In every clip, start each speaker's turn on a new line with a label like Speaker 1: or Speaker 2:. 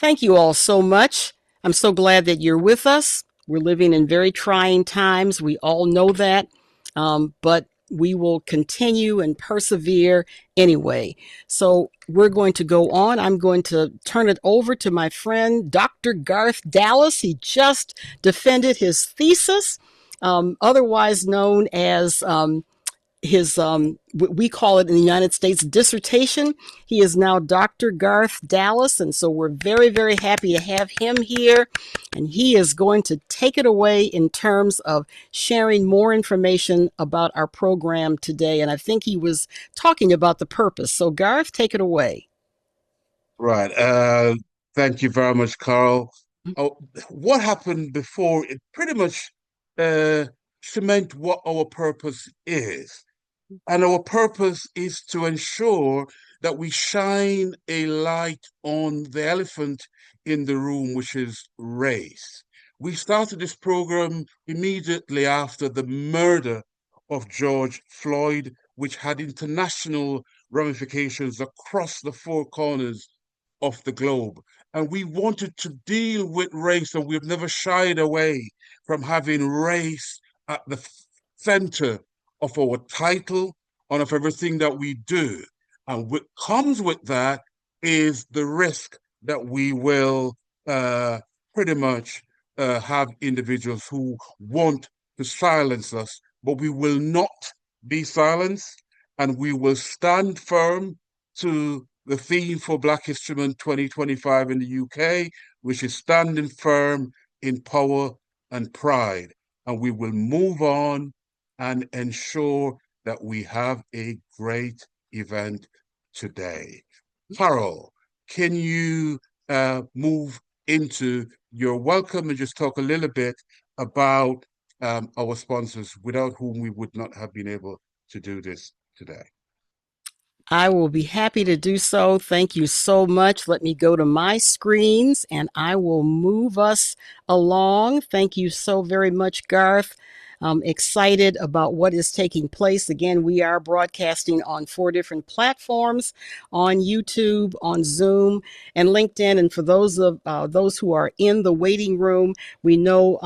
Speaker 1: Thank you all so much. I'm so glad that you're with us. We're living in very trying times. We all know that. But we will continue and persevere anyway. So we're going to go on. I'm going to turn it over to my friend, Dr. Garth Dallas. He just defended his thesis, otherwise known as his we call it in the United States dissertation. He is now Dr. Garth Dallas, and so we're very, very happy to have him here. And he is going to take it away in terms of sharing more information about our program today. And I think he was talking about the purpose. So Garth, take it away.
Speaker 2: Right. Thank you very much, Carl. Oh, what happened before, it pretty much uh, cement what our purpose is. And our purpose is to ensure that we shine a light on the elephant in the room, which is race. We started this program immediately after the murder of George Floyd, which had international ramifications across the four corners of the globe. And we wanted to deal with race, and we've never shied away from having race at the center of our title and of everything that we do. And what comes with that is the risk that we will pretty much have individuals who want to silence us, but we will not be silenced, and we will stand firm to the theme for Black History Month 2025 in the UK, which is standing firm in power and pride. And we will move on and ensure that we have a great event today. Carole, can you move into your welcome and just talk a little bit about our sponsors, without whom we would not have been able to do this today?
Speaker 1: I will be happy to do so. Thank you so much. Let me go to my screens and I will move us along. Thank you so very much, Garth. I'm excited about what is taking place. Again, we are broadcasting on 4 different platforms, on YouTube, on Zoom, and LinkedIn. And for those who are in the waiting room, we know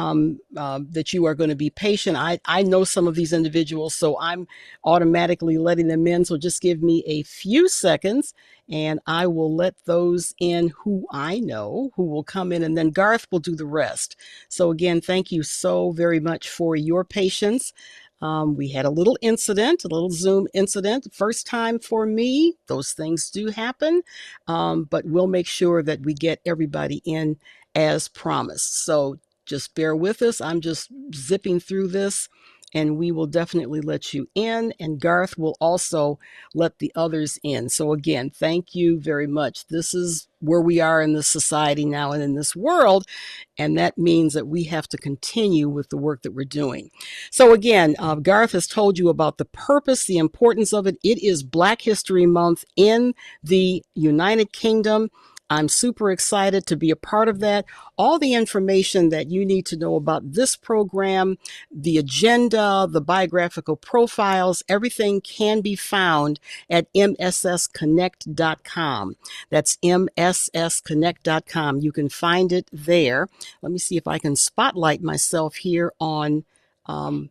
Speaker 1: that you are going to be patient. I know some of these individuals, so I'm automatically letting them in. So just give me a few seconds and I will let those in who I know who will come in, and then Garth will do the rest. So again, thank you so very much for your patience. We had a little incident, a little Zoom incident. First time for me. Those things do happen, but we'll make sure that we get everybody in as promised. So just bear with us. I'm just zipping through this and we will definitely let you in. And Garth will also let the others in. So again, thank you very much. This is where we are in this society now and in this world. And that means that we have to continue with the work that we're doing. So again, Garth has told you about the purpose, the importance of it. It is Black History Month in the United Kingdom. I'm super excited to be a part of that. All the information that you need to know about this program, the agenda, the biographical profiles, everything can be found at mssconnect.com. That's mssconnect.com. You can find it there. Let me see if I can spotlight myself here um, on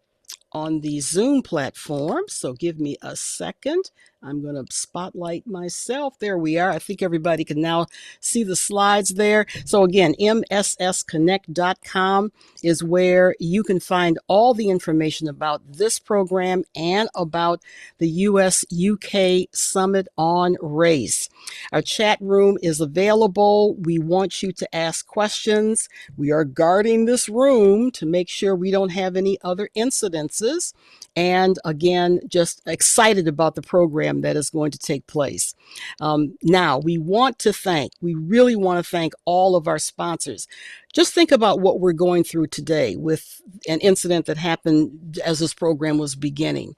Speaker 1: the Zoom platform. So give me a second. I'm going to spotlight myself. There we are. I think everybody can now see the slides there. So again, mssconnect.com is where you can find all the information about this program and about the US UK Summit on Race. Our chat room is available. We want you to ask questions. We are guarding this room to make sure we don't have any other incidences. And again, just excited about the program that is going to take place. Now, we really want to thank all of our sponsors. Just think about what we're going through today with an incident that happened as this program was beginning.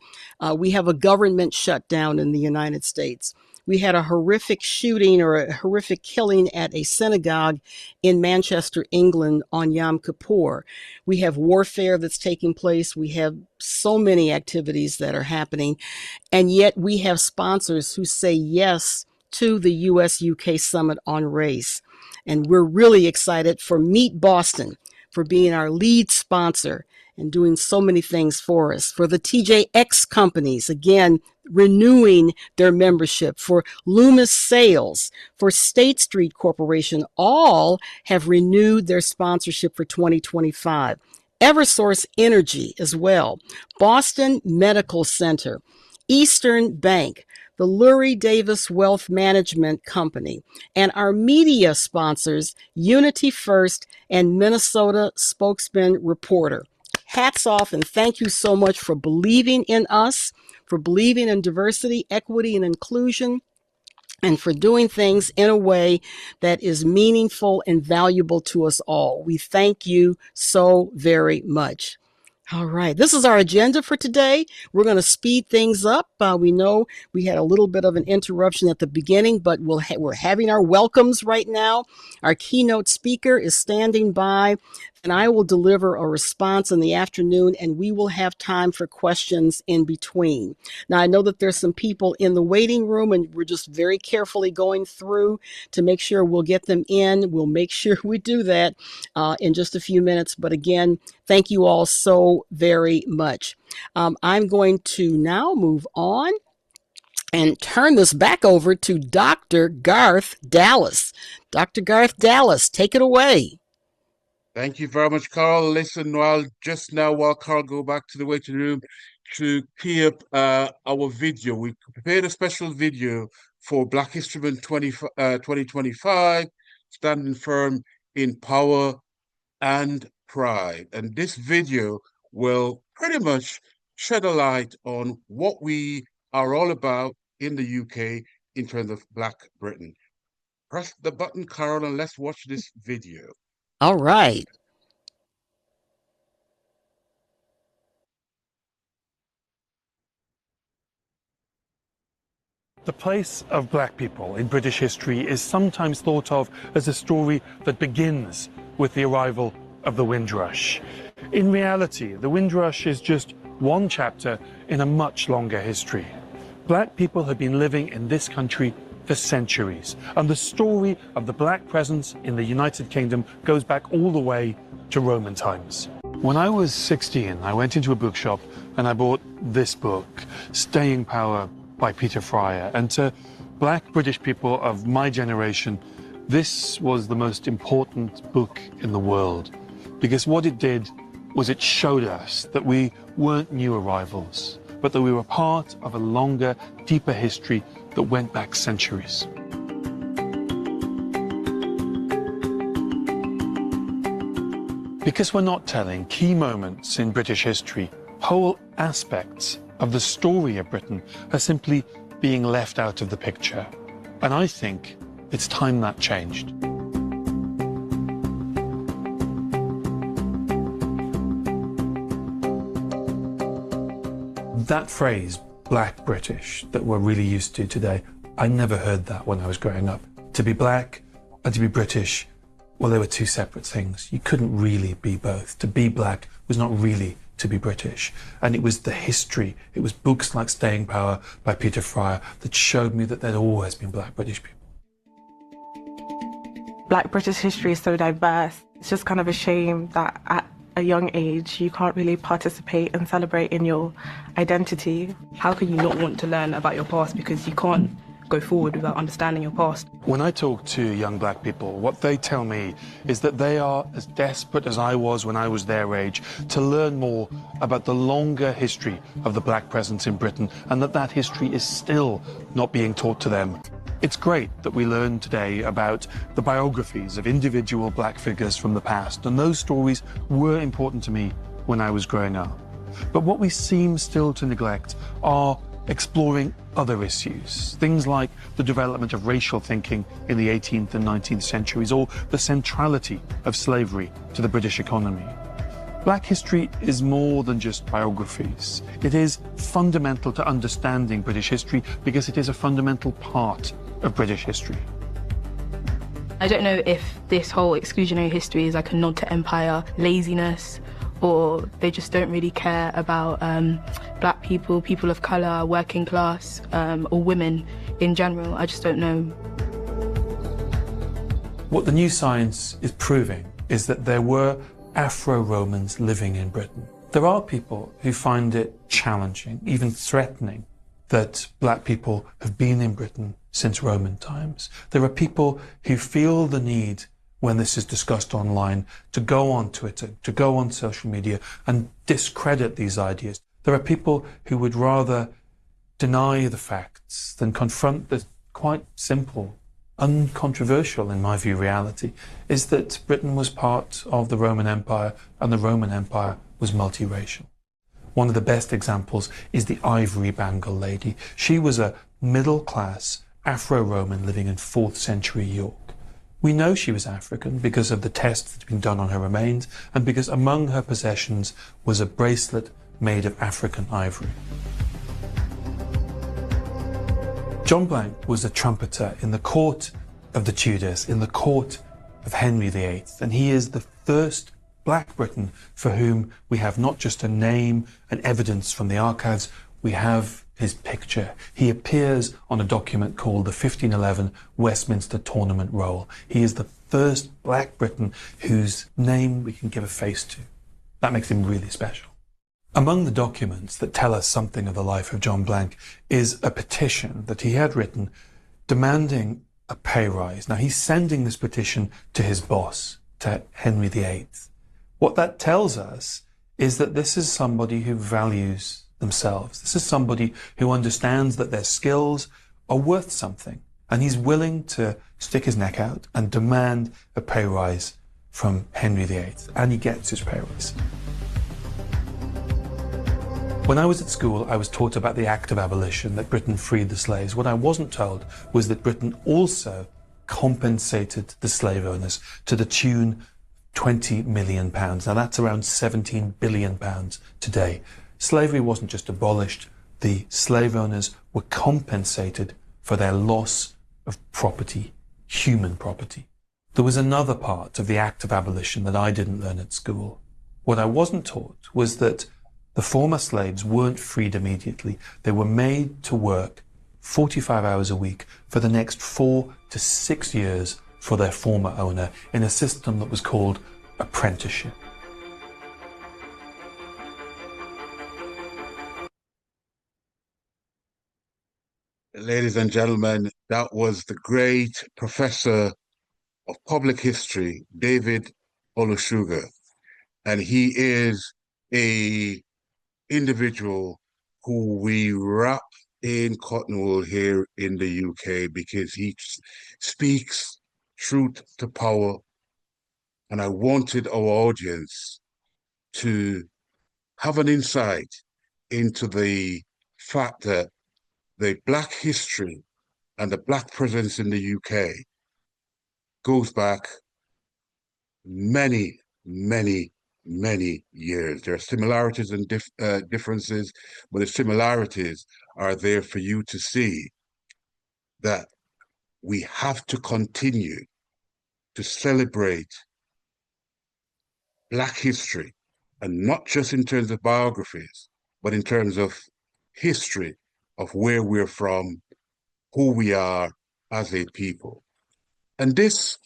Speaker 1: We have a government shutdown in the United States. We had a horrific shooting or a horrific killing at a synagogue in Manchester, England on Yom Kippur. We have warfare that's taking place. We have so many activities that are happening. And yet we have sponsors who say yes to the US UK Summit on Race. And we're really excited for Meet Boston for being our lead sponsor and doing so many things for us. For the TJX companies, again, renewing their membership. For Loomis Sales, for State Street Corporation, all have renewed their sponsorship for 2025. Eversource Energy as well. Boston Medical Center, Eastern Bank, the Lurie Davis Wealth Management Company, and our media sponsors, Unity First and Minnesota Spokesman Reporter. Hats off and thank you so much for believing in us, for believing in diversity, equity, and inclusion, and for doing things in a way that is meaningful and valuable to us all. We thank you so very much. All right, this is our agenda for today. We're going to speed things up. We know we had a little bit of an interruption at the beginning, but we're having our welcomes right now. Our keynote speaker is standing by, and I will deliver a response in the afternoon, and we will have time for questions in between. Now, I know that there's some people in the waiting room, and we're just very carefully going through to make sure we'll get them in. We'll make sure we do that in just a few minutes. But again, thank you all so very much. I'm going to now move on and turn this back over to Dr. Garth Dallas. Dr. Garth Dallas, take it away.
Speaker 2: Thank you very much, Carole. Listen, while Carole go back to the waiting room to key up our video, we prepared a special video for Black History Month 2025, standing firm in power and pride. And this video will pretty much shed a light on what we are all about in the UK in terms of Black Britain. Press the button, Carole, and let's watch this video.
Speaker 1: All right.
Speaker 3: The place of black people in British history is sometimes thought of as a story that begins with the arrival of the Windrush. In reality, the Windrush is just one chapter in a much longer history. Black people have been living in this country for centuries, and the story of the black presence in the United Kingdom goes back all the way to Roman times. When I was 16, I went into a bookshop and I bought this book, Staying Power by Peter Fryer. And to black British people of my generation, this was the most important book in the world, because what it did was it showed us that we weren't new arrivals, but that we were part of a longer, deeper history that went back centuries. Because we're not telling key moments in British history, whole aspects of the story of Britain are simply being left out of the picture. And I think it's time that changed. That phrase, Black British, that we're really used to today, I never heard that when I was growing up. To be black and to be British, well, they were two separate things. You couldn't really be both. To be black was not really to be British. And it was the history, it was books like Staying Power by Peter Fryer that showed me that there'd always been black British people.
Speaker 4: Black British history is so diverse. It's just kind of a shame that at a young age you can't really participate and celebrate in your identity.
Speaker 5: How can you not want to learn about your past because you can't go forward without understanding your past?
Speaker 3: When I talk to young black people, what they tell me is that they are as desperate as I was when I was their age to learn more about the longer history of the black presence in Britain, and that history is still not being taught to them. It's great that we learn today about the biographies of individual black figures from the past, and those stories were important to me when I was growing up. But what we seem still to neglect are exploring other issues, things like the development of racial thinking in the 18th and 19th centuries, or the centrality of slavery to the British economy. Black history is more than just biographies. It is fundamental to understanding British history because it is a fundamental part of British history.
Speaker 5: I don't know if this whole exclusionary history is like a nod to empire, laziness, or they just don't really care about black people, people of colour, working class, or women in general. I just don't know.
Speaker 3: What the new science is proving is that there were Afro-Romans living in Britain. There are people who find it challenging, even threatening, that black people have been in Britain since Roman times. There are people who feel the need, when this is discussed online, to go on Twitter, to go on social media and discredit these ideas. There are people who would rather deny the facts than confront the quite simple, uncontroversial, in my view, reality is that Britain was part of the Roman Empire and the Roman Empire was multiracial. One of the best examples is the ivory bangle lady. She was a middle-class Afro-Roman living in 4th century York. We know she was African because of the tests that had been done on her remains and because among her possessions was a bracelet made of African ivory. John Blank was a trumpeter in the court of the Tudors, in the court of Henry VIII, and he is the first black Briton for whom we have not just a name and evidence from the archives, we have his picture. He appears on a document called the 1511 Westminster Tournament Roll. He is the first black Briton whose name we can give a face to. That makes him really special. Among the documents that tell us something of the life of John Blank is a petition that he had written demanding a pay rise. Now, he's sending this petition to his boss, to Henry VIII. What that tells us is that this is somebody who values themselves. This is somebody who understands that their skills are worth something, and he's willing to stick his neck out and demand a pay rise from Henry VIII, and he gets his pay rise. When I was at school, I was taught about the Act of Abolition, that Britain freed the slaves. What I wasn't told was that Britain also compensated the slave owners to the tune £20 million. Now that's around £17 billion today. Slavery wasn't just abolished, the slave owners were compensated for their loss of property, human property. There was another part of the Act of Abolition that I didn't learn at school. What I wasn't taught was that the former slaves weren't freed immediately. They were made to work 45 hours a week for the next 4 to 6 years for their former owner in a system that was called apprenticeship.
Speaker 2: Ladies and gentlemen, that was the great professor of public history, David Olusoga. And he is a individual who we wrap in cotton wool here in the UK because he speaks truth to power. And I wanted our audience to have an insight into the fact that the Black history and the Black presence in the UK goes back many, many, many years. There are similarities and differences, but the similarities are there for you to see that we have to continue to celebrate Black history, and not just in terms of biographies, but in terms of history of where we're from, who we are as a people. And this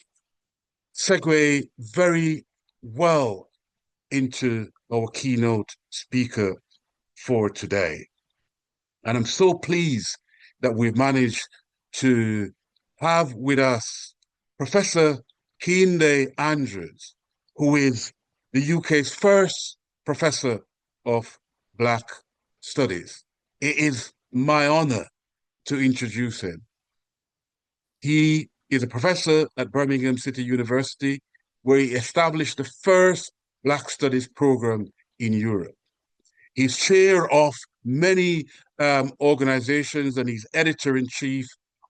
Speaker 2: segue very well into our keynote speaker for today. And I'm so pleased that we've managed to have with us Professor Kehinde Andrews, who is the UK's first professor of Black Studies. It is my honor to introduce him. He is a professor at Birmingham City University, where he established the first Black Studies program in Europe. He's chair of many organizations and he's editor-in-chief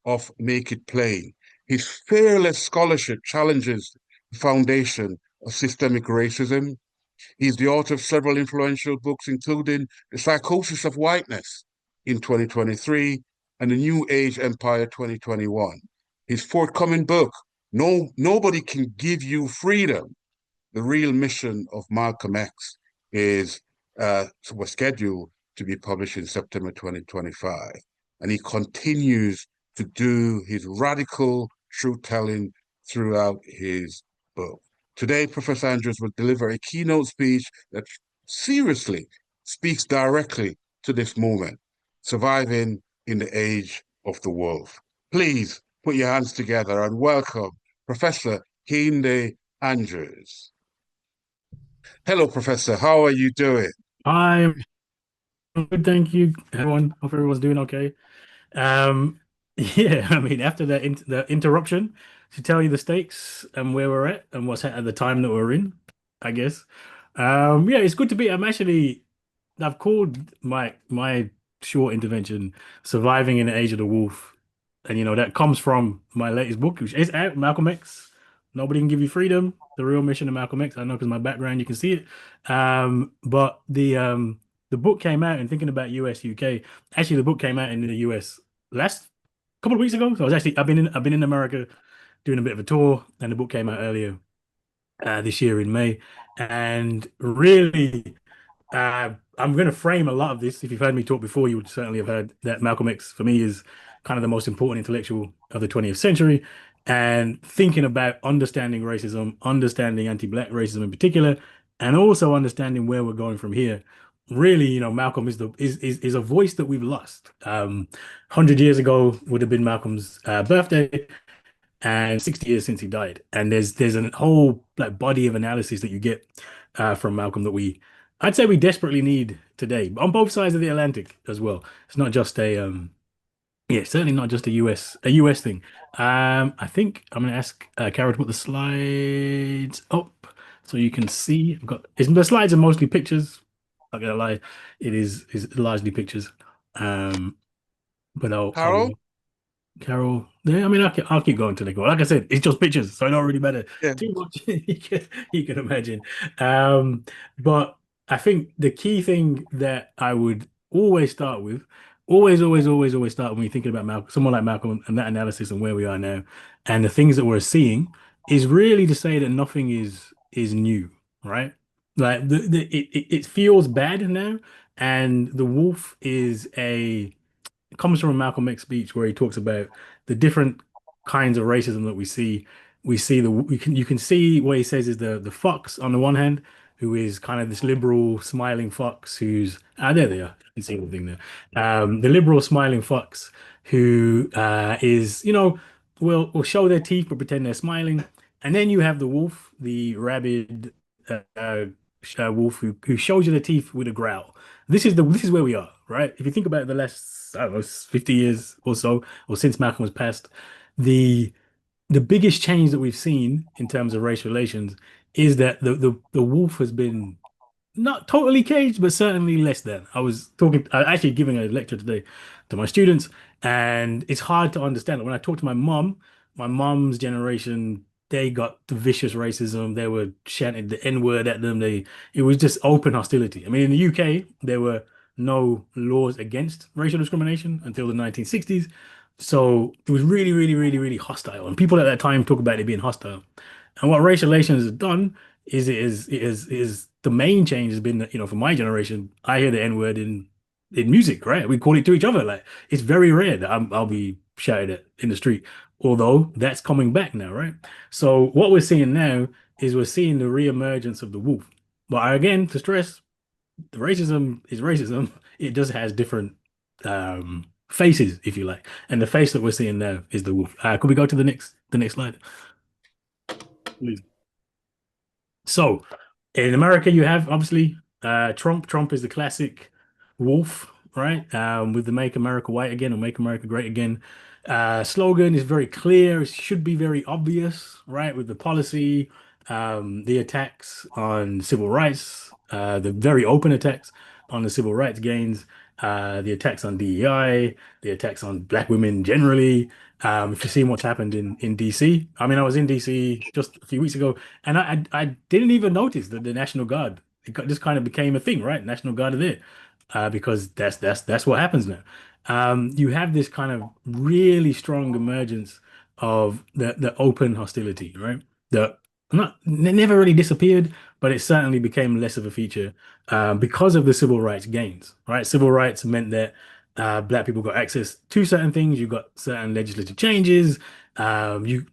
Speaker 2: of Make It Plain. His fearless scholarship challenges the foundation of systemic racism. He's the author of several influential books, including The Psychosis of Whiteness in 2023 and The New Age Empire 2021. His forthcoming book, Nobody Can Give You Freedom, The Real Mission of Malcolm X, was scheduled to be published in September 2025. And he continues to do his radical truth-telling throughout his book. Today, Professor Andrews will deliver a keynote speech that seriously speaks directly to this moment, surviving in the age of the wolf. Please put your hands together and welcome Professor Kehinde Andrews. Hello, Professor. How are you doing?
Speaker 6: I'm good, thank you, everyone. Hope everyone's doing okay. Um, yeah, I mean, after the interruption to tell you the stakes and where we're at and what's at the time that we're in, I guess. Yeah, it's good to be. I've called my short intervention "Surviving in the Age of the Wolf," and that comes from my latest book, which is out, Malcolm X. Nobody can give you freedom. The real mission of Malcolm X. I know because my background, you can see it. But the book came out, and thinking about US UK. Actually, the book came out in the US last couple of weeks ago. So I've been in America doing a bit of a tour, and the book came out earlier this year in May, and really. I'm going to frame a lot of this. If you've heard me talk before, you would certainly have heard that Malcolm X, for me, is kind of the most important intellectual of the 20th century. And thinking about understanding racism, understanding anti-Black racism in particular, and also understanding where we're going from here. Really, Malcolm is a voice that we've lost. 100 years ago would have been Malcolm's birthday, and 60 years since he died. And there's a whole like body of analysis that you get from Malcolm that I'd say we desperately need today, on both sides of the Atlantic as well. It's not just certainly not just a US thing. I think I'm going to ask Carole to put the slides up so you can see. The slides are mostly pictures. Not gonna lie, is largely pictures. But
Speaker 2: Carole?
Speaker 6: Carole, yeah, I mean, I'll keep going till they go. Like I said, it's just pictures, so it don't really matter
Speaker 2: Yeah.
Speaker 6: too much. You can imagine. But I think the key thing that I would always start with, always start when you're thinking about Malcolm, someone like Malcolm and that analysis and where we are now, and the things that we're seeing, is really to say that nothing is new, right? Like it feels bad now, and the wolf comes from a Malcolm X speech where he talks about the different kinds of racism that we see. You can see what he says is the fox on the one hand, who is kind of this liberal smiling fox who's there they are. You can see the thing there. The liberal smiling fox who is, will show their teeth but pretend they're smiling. And then you have the wolf, the rabid wolf who shows you the teeth with a growl. This is where we are, right? If you think about the last, I don't know, 50 years or so, or since Malcolm was passed, the biggest change that we've seen in terms of race relations is that the wolf has been not totally caged, but certainly less than. Actually giving a lecture today to my students, and it's hard to understand. When I talk to my mom's generation, they got the vicious racism. They were chanting the N-word at them. It was just open hostility. I mean, in the UK, there were no laws against racial discrimination until the 1960s. So it was really, really, really, really hostile. And people at that time talk about it being hostile. And what race relations has done is the main change has been that, for my generation, I hear the N-word in music, right? We call it to each other. Like, it's very rare that I'll be shouted at in the street, although that's coming back now, right? So what we're seeing now is we're seeing the reemergence of the wolf. But again, to stress, the racism is racism. It just has different faces, if you like. And the face that we're seeing now is the wolf. Could we go to the next slide, please? So in America, you have obviously Trump. Trump is the classic wolf, right? With the "Make America White Again" or "Make America Great Again" slogan is very clear. It should be very obvious, right? With the policy, the attacks on civil rights, the very open attacks on the civil rights gains, the attacks on DEI, the attacks on Black women generally. If you've seen what's happened in DC, I mean, I was in DC just a few weeks ago, and I didn't even notice that the National Guard just kind of became a thing, right? National Guard are there because that's what happens now. You have this kind of really strong emergence of the open hostility, right? That never really disappeared, but it certainly became less of a feature because of the civil rights gains, right? Civil rights meant that Black people got access to certain things. You got certain legislative changes. You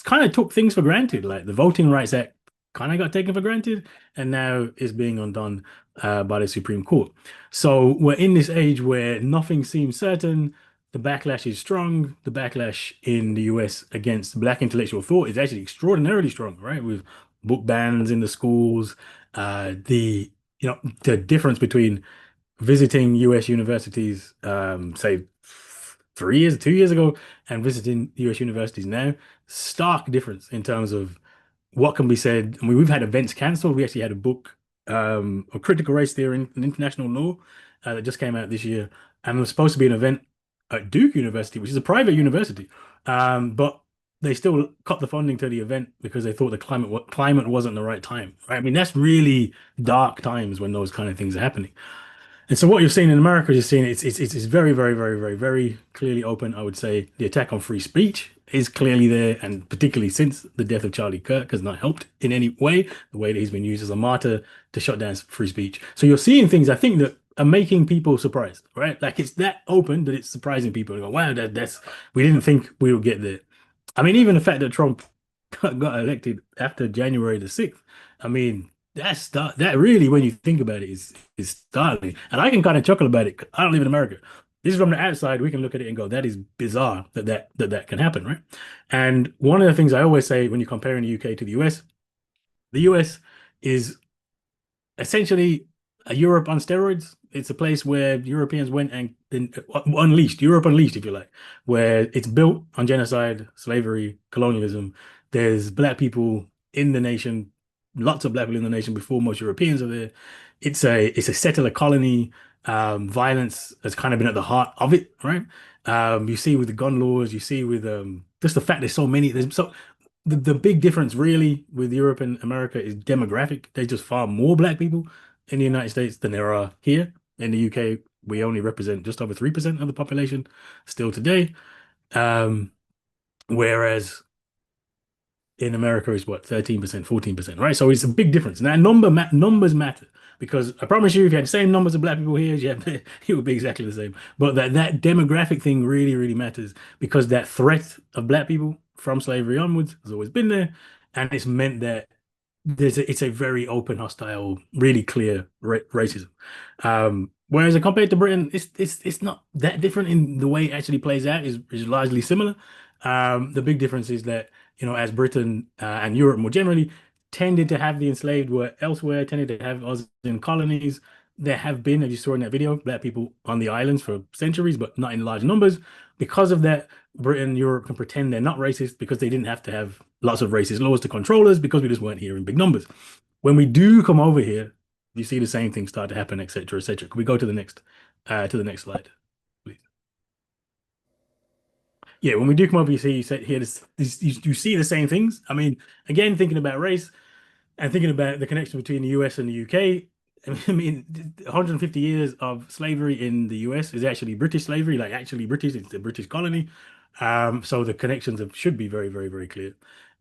Speaker 6: kind of took things for granted, like the Voting Rights Act kind of got taken for granted, and now is being undone by the Supreme Court. So we're in this age where nothing seems certain. The backlash is strong. The backlash in the US against Black intellectual thought is actually extraordinarily strong, right? With book bans in the schools, the difference between visiting US universities, say 3 years, 2 years ago, and visiting US universities now, stark difference in terms of what can be said. I mean, we've had events cancelled. We actually had a book, a critical race theory in international law, that just came out this year, and it was supposed to be an event at Duke University, which is a private university, but they still cut the funding to the event because they thought the climate wasn't the right time. Right? I mean, that's really dark times when those kind of things are happening. And so what you're seeing in America is you're seeing it's very, very, very, very, very clearly open. I would say the attack on free speech is clearly there, and particularly since the death of Charlie Kirk has not helped in any way, the way that he's been used as a martyr to shut down free speech. So you're seeing things, I think, that are making people surprised, right? Like it's that open that it's surprising people. They go, wow, that's we didn't think we would get there. I mean, even the fact that Trump got elected after January the 6th, I mean, that really, when you think about it, is startling. And I can kind of chuckle about it. I don't live in America. This is from the outside. We can look at it and go, that is bizarre that can happen, right? And one of the things I always say when you're comparing the UK to the US is essentially a Europe on steroids. It's a place where Europeans went and unleashed, Europe unleashed, if you like, where it's built on genocide, slavery, colonialism. There's Black people in the nation, lots of Black people in the nation before most Europeans are there. It's a settler colony. Violence has kind of been at the heart of it, right? You see with the gun laws, you see with just the fact there's so many. There's so the big difference really with Europe and America is demographic. There's just far more Black people in the United States than there are here. In the UK, we only represent just over 3% of the population still today. Whereas in America is what, 13%, 14%, right? So it's a big difference. Now numbers matter, because I promise you, if you had the same numbers of Black people here, it would be exactly the same. But that demographic thing really, really matters, because that threat of Black people from slavery onwards has always been there, and it's meant that it's a very open, hostile, really clear racism. Whereas compared to Britain, it's not that different in the way it actually plays out. Is largely similar. The big difference is that, as Britain and Europe more generally tended to have the enslaved were elsewhere, tended to have us in colonies. There have been, as you saw in that video, Black people on the islands for centuries, but not in large numbers. Because of that, Britain and Europe can pretend they're not racist because they didn't have to have lots of racist laws to control us, because we just weren't here in big numbers. When we do come over here, you see the same thing start to happen, etc., etc. Can we go to the next slide, please? Yeah, when we do come over, you see the same things. I mean, again, thinking about race and thinking about the connection between the US and the UK. I mean, 150 years of slavery in the US is actually British slavery, like actually British. It's a British colony. So the connections should be very, very, very clear.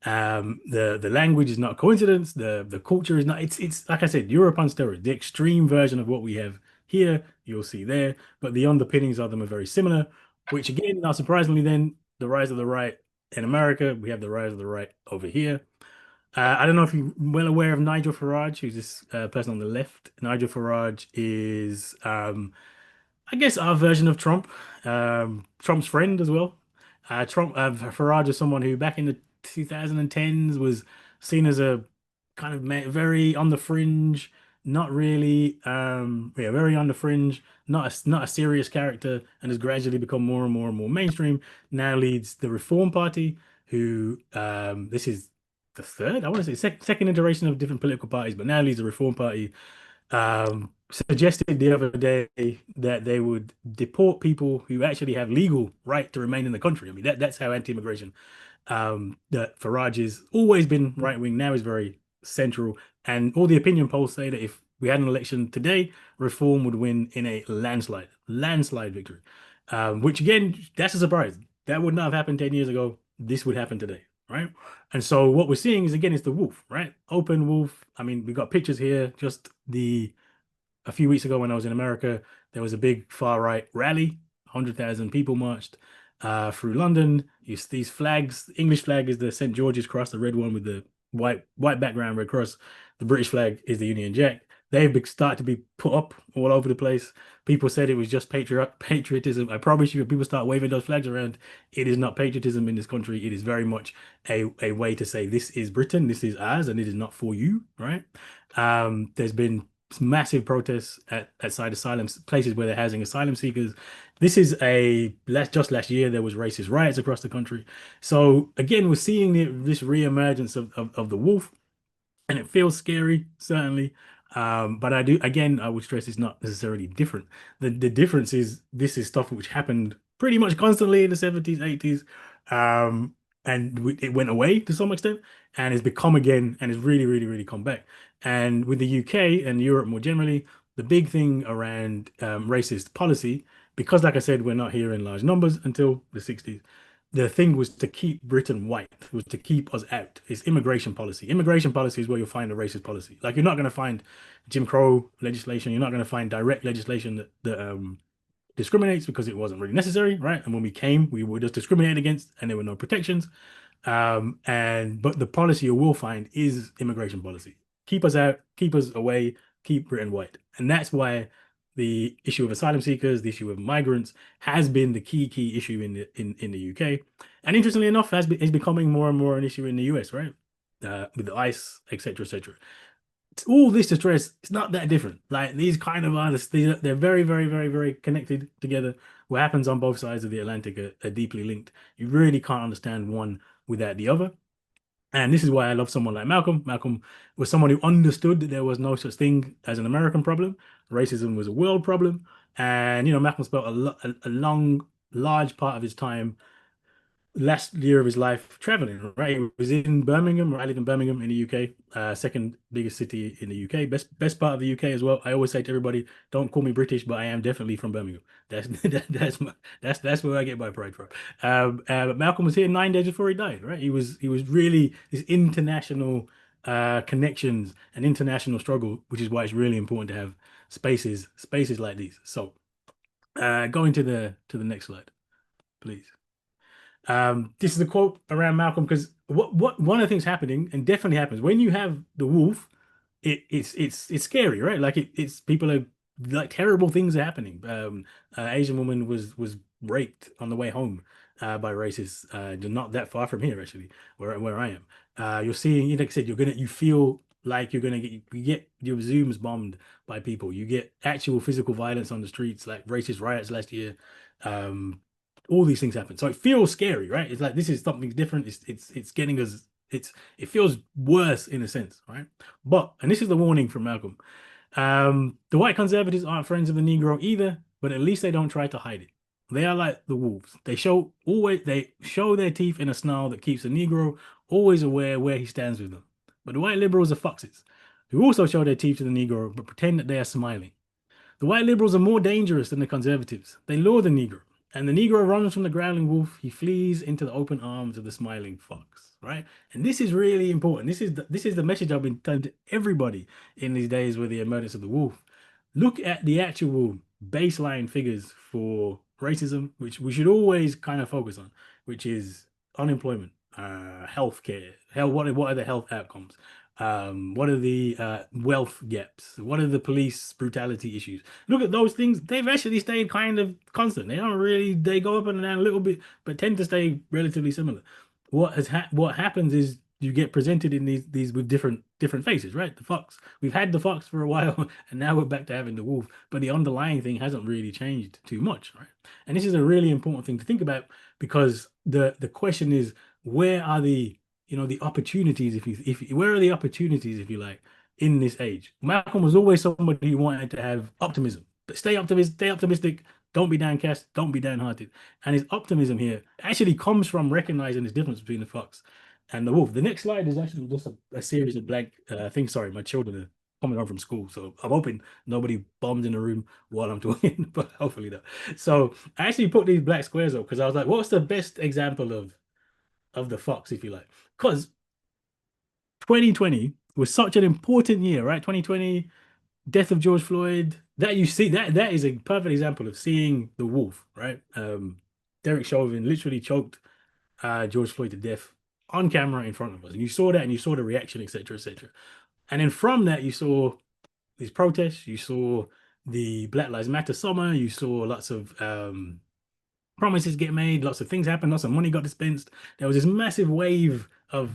Speaker 6: The language is not a coincidence. The culture is not. It's like I said, Europe on steroids, the extreme version of what we have here. You'll see there, but the underpinnings of them are very similar. Which again, not surprisingly, then the rise of the right in America, we have the rise of the right over here. I don't know if you're well aware of Nigel Farage, who's this person on the left. Nigel Farage is, I guess, our version of Trump, Trump's friend as well. Farage is someone who back in the 2010s was seen as a kind of very on the fringe, not really, very on the fringe, not a serious character, and has gradually become more and more and more mainstream. Now leads the Reform Party, who this is the third, I want to say second iteration of different political parties, but now leads the Reform Party. Suggested the other day that they would deport people who actually have legal right to remain in the country. I mean, that's how anti-immigration. That Farage has always been right wing, now is very central, and all the opinion polls say that if we had an election today, Reform would win in a landslide victory. Which again, that's a surprise. That would not have happened 10 years ago. This would happen today, right? And so what we're seeing is, again, it's the wolf, right? Open wolf. I mean, we got pictures here just a few weeks ago when I was in America. there was a big far right rally. 100,000 people marched through London. These flags. English flag is the St. George's Cross, the red one with the white background, red cross. The British flag is the Union Jack. They've started to be put up all over the place. People said it was just patriotism. I promise you, if people start waving those flags around, it is not patriotism in this country. It is very much a way to say this is Britain, this is ours, and it is not for you, right? There's been massive protests at side asylums, places where they're housing asylum seekers. This is just last year there was racist riots across the country. So again, we're seeing this reemergence of the wolf, and it feels scary, certainly. But I would stress it's not necessarily different. The difference is this is stuff which happened pretty much constantly in the 70s, 80s. And it went away to some extent and it's become again and it's really, really, really come back. And with the UK and Europe more generally, the big thing around racist policy, because like I said, we're not here in large numbers until the 60s. The thing was to keep Britain white, was to keep us out. It's immigration policy. Immigration policy is where you'll find a racist policy. Like you're not going to find Jim Crow legislation. You're not going to find direct legislation that discriminates because it wasn't really necessary, right? And when we came, we were just discriminated against and there were no protections. But the policy you will find is immigration policy. Keep us out, keep us away, keep Britain white. And that's why the issue of asylum seekers, the issue of migrants has been the key issue in the UK. And interestingly enough, is becoming more and more an issue in the US, right? With the ICE, etc., etc. All this to stress, it's not that different. Like these kind of artists, they're very, very, very, very connected together. What happens on both sides of the Atlantic are deeply linked. You really can't understand one without the other. And this is why I love someone like Malcolm. Malcolm was someone who understood that there was no such thing as an American problem. Racism was a world problem. And, Malcolm spent a large part of his time last year of his life traveling, right? He was in Birmingham, I live in Birmingham in the UK, second biggest city in the UK, best part of the UK as well. I always say to everybody, don't call me British, but I am definitely from Birmingham. That's where I get my pride from. But Malcolm was here 9 days before he died, right? He was really this international connections and international struggle, which is why it's really important to have spaces like these. So going to the next slide, please. This is a quote around Malcolm because what one of the things happening and definitely happens when you have the wolf, it's scary, right? Like it's people are like terrible things are happening. Asian woman was raped on the way home by racists, not that far from here actually, where I am. You're seeing, like I said, you feel like you're gonna get your Zooms bombed by people. You get actual physical violence on the streets, like racist riots last year. All these things happen. So it feels scary, right? It's like this is something different. It's getting us, it feels worse in a sense, right? And this is the warning from Malcolm. The white conservatives aren't friends of the Negro either, but at least they don't try to hide it. They are like the wolves. They show their teeth in a snarl that keeps the Negro always aware where he stands with them. But the white liberals are foxes who also show their teeth to the Negro but pretend that they are smiling. The white liberals are more dangerous than the conservatives. They lure the Negro. And the Negro runs from the growling wolf. He flees into the open arms of the smiling fox, right? And this is really important. This is the message I've been telling to everybody in these days with the emergence of the wolf. Look at the actual baseline figures for racism, which we should always kind of focus on, which is unemployment, healthcare, what are the health outcomes? What are the wealth gaps? What are the police brutality issues? Look at those things. They've actually stayed kind of constant. They go up and down a little bit, but tend to stay relatively similar. What happens is you get presented in these with different faces, right? The fox. We've had the fox for a while, and now we're back to having the wolf. But the underlying thing hasn't really changed too much, right? And this is a really important thing to think about because the question is, where are the opportunities, where are the opportunities, if you like, in this age? Malcolm was always somebody who wanted to have optimism, but stay optimistic, don't be downcast, don't be downhearted. And his optimism here actually comes from recognizing the difference between the fox and the wolf. The next slide is actually just a series of blank things. Sorry, my children are coming home from school, so I'm hoping nobody bombs in the room while I'm talking, but hopefully not. So I actually put these black squares up because I was like, what's the best example of the fox, if you like? Because 2020 was such an important year, right? 2020, death of George Floyd, that you see that is a perfect example of seeing the wolf, right? Derek Chauvin literally choked George Floyd to death on camera in front of us, and you saw that, and you saw the reaction, etc., etc. And then from that, you saw these protests, you saw the Black Lives Matter summer, you saw lots of promises get made, lots of things happen, lots of money got dispensed. There was this massive wave of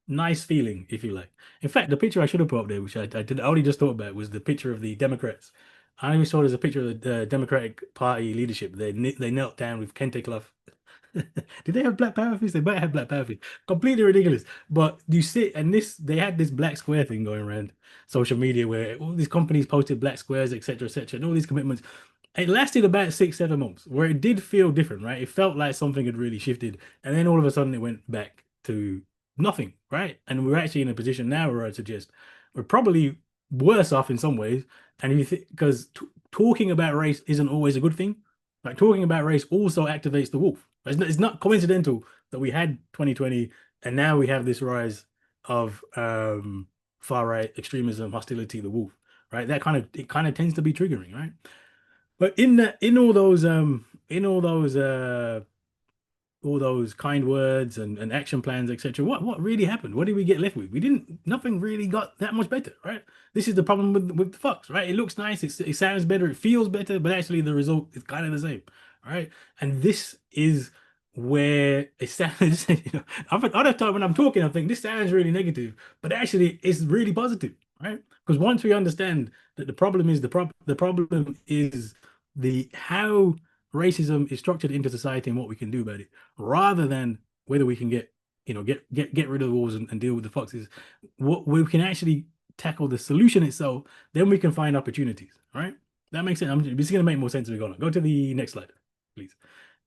Speaker 6: nice feeling, if you like. In fact, the picture I should have put up there, which I only just thought about, was the picture of the Democrats. I only saw there's a picture of the Democratic Party leadership. They knelt down with kente cloth. Did they have black power fists? They might have black power fists. Completely ridiculous. But you sit and they had this black square thing going around social media where all these companies posted black squares, etc., etc., and all these commitments. It lasted about 6, 7 months where it did feel different, right? It felt like something had really shifted, and then all of a sudden it went back to nothing, right? And we're actually in a position now where I suggest we're probably worse off in some ways. And if you think, because talking about race isn't always a good thing, like talking about race also activates the wolf. It's not coincidental that we had 2020 and now we have this rise of far right extremism, hostility, the wolf, right? It kind of tends to be triggering, right? But in all those kind words and action plans, etc. What really happened? What did we get left with? We didn't. Nothing really got that much better, right? This is the problem with the Fox, right? It looks nice, it sounds better, it feels better, but actually the result is kind of the same, right? And this is where it sounds. Other time when I'm talking, I think this sounds really negative, but actually it's really positive, right? Because once we understand that the problem is the problem is the how racism is structured into society and what we can do about it, rather than whether we can get rid of the wolves and deal with the foxes. What we can actually tackle the solution itself, then we can find opportunities. Right? That makes sense. This is going to make more sense as we go on. Go to the next slide, please.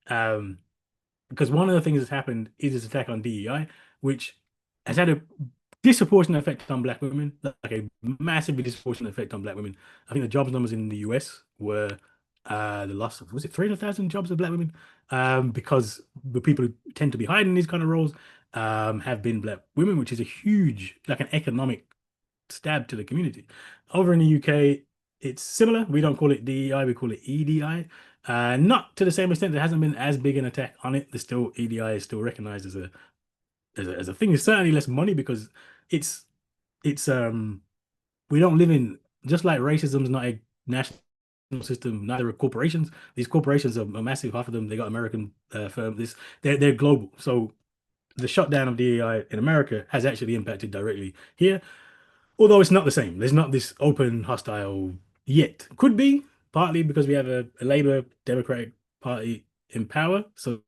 Speaker 6: Because one of the things that's happened is this attack on DEI, which has had a disproportionate effect on Black women, like a massively disproportionate effect on Black women. I think the jobs numbers in the US were the loss of, was it 300,000 jobs of Black women? Because the people who tend to be hiding these kind of roles have been Black women, which is a huge, like an economic stab to the community. Over in the UK, it's similar. We don't call it DEI, we call it EDI. Not to the same extent. There hasn't been as big an attack on it. There's still EDI is still recognized as a thing. It's certainly less money because it's we don't live in, just like racism is not a national system, neither are corporations. These corporations are massive. Half of them, they got American firms. They're global. So the shutdown of DEI in America has actually impacted directly here, although it's not the same. There's not this open hostile yet. Could be partly because we have a Labour Democratic Party in power, so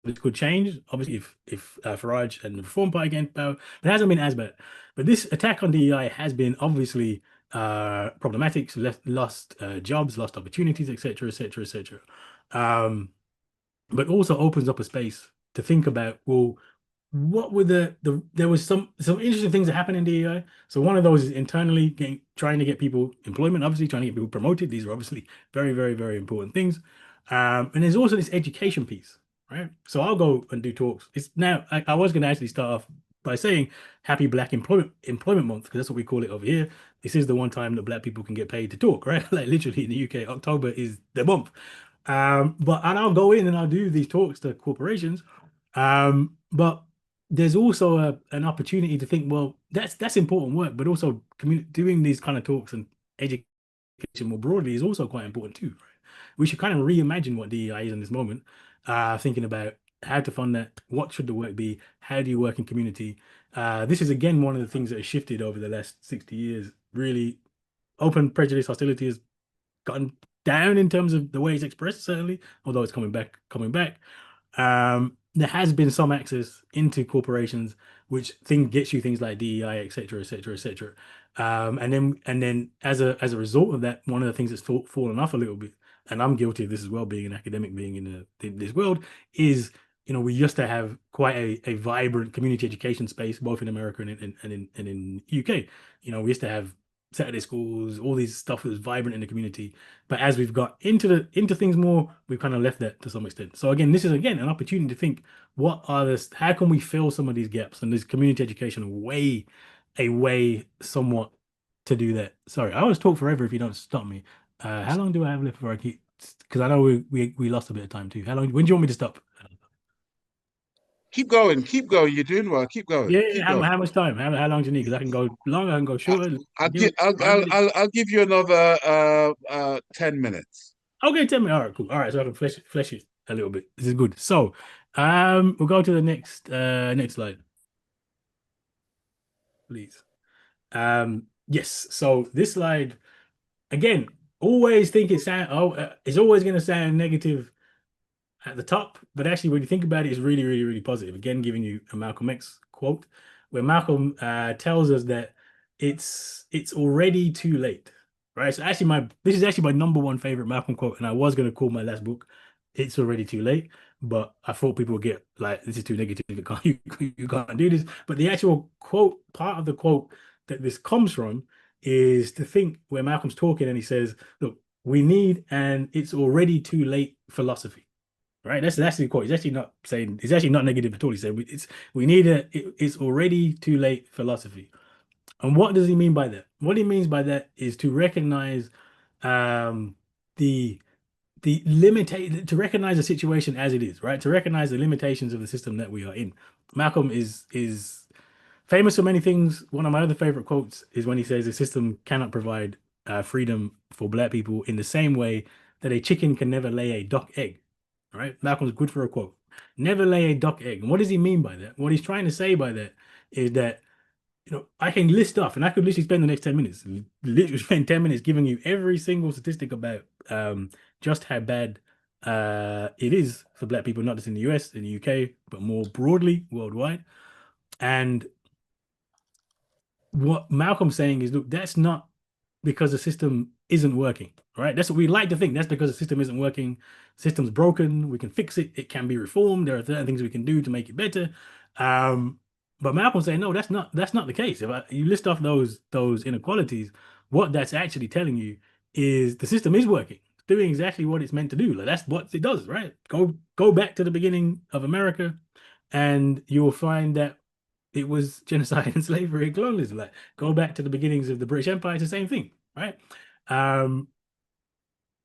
Speaker 6: it could change. Obviously, if Farage and the Reform Party get in power, but it hasn't been as bad. But this attack on DEI has been obviously problematic. So lost jobs, lost opportunities, etc., etc., etc. But also opens up a space to think about, well, what were there was some interesting things that happen in DEI. So one of those is internally trying to get people employment, obviously trying to get people promoted. These are obviously very, very, very important things. And there's also this education piece, right? So I'll go and do talks. It's now I was going to actually start off by saying Happy Black Employment Month, because that's what we call it over here. This is the one time that Black people can get paid to talk, right? Like literally in the UK, October is the month. And I'll go in and I'll do these talks to corporations. But there's also an opportunity to think, well, that's important work, but also doing these kind of talks and education more broadly is also quite important too. Right? We should kind of reimagine what DEI is in this moment, thinking about how to fund that, what should the work be, how do you work in community. This is again one of the things that has shifted over the last 60 years. Really, open prejudice, hostility has gotten down in terms of the way it's expressed, certainly, although it's coming back. There has been some access into corporations, which gets you things like DEI, etc., etc., etc. And then as a result of that, one of the things that's fallen off a little bit, and I'm guilty of this as well, being an academic, being in this world, is we used to have quite a vibrant community education space, both in America and in UK. We used to have Saturday schools, all these stuff that was vibrant in the community. But as we've got into things more, we've kind of left that to some extent. So again, this is an opportunity to think, how can we fill some of these gaps? And this community education a way somewhat to do that. Sorry, I always talk forever if you don't stop me. How long do I have left before I keep? Because I know we lost a bit of time too. How long? When do you want me to stop?
Speaker 2: Keep going, keep going. You're doing well. Keep going,
Speaker 6: Yeah,
Speaker 2: keep
Speaker 6: how
Speaker 2: going.
Speaker 6: much time? How long do you need? Because I can go longer, I can go
Speaker 2: I,
Speaker 6: shorter.
Speaker 2: I'll
Speaker 6: Give
Speaker 2: give
Speaker 6: it 5 minutes.
Speaker 2: I'll give you another 10 minutes.
Speaker 6: Okay, tell me. All right, cool. All right, so I can flesh it a little bit. This is good. So, we'll go to the next slide, please. Yes. So this slide again. Always think it's always going to sound negative at the top, but actually, when you think about it, it's really, really, really positive. Again, giving you a Malcolm X quote, where Malcolm tells us that it's already too late, right? So actually, this is actually my number one favorite Malcolm quote, and I was going to call my last book "It's Already Too Late," but I thought people would get like, "This is too negative. You can't do this." But the actual quote, part of the quote that this comes from, is to think where Malcolm's talking and he says, "Look, we need an it's already too late philosophy." Right, that's the quote. He's actually not saying, it's actually not negative at all. He said we need it's already too late philosophy. And what does he mean by that? What he means by that is to recognize um the to recognize the situation as it is, right? To recognize the limitations of the system that we are in. Malcolm is famous for many things. One of my other favorite quotes is when he says the system cannot provide freedom for black people in the same way that a chicken can never lay a duck egg. Right? Malcolm's good for a quote. Never lay a duck egg. And what does he mean by that? What he's trying to say by that is that, I can list off, and I could literally spend the next 10 minutes, literally spend 10 minutes giving you every single statistic about just how bad it is for black people, not just in the US, in the UK, but more broadly worldwide. And what Malcolm's saying is, look, that's not because the system isn't working, right? That's what we like to think. That's because the system isn't working. System's broken. We can fix it. It can be reformed. There are certain things we can do to make it better. But Malcolm's saying, no, that's not the case. If you list off those inequalities, what that's actually telling you is the system is working. It's doing exactly what it's meant to do. Like, that's what it does, right? Go back to the beginning of America, and you'll find that it was genocide and slavery and colonialism. Like, go back to the beginnings of the British Empire, it's the same thing, right?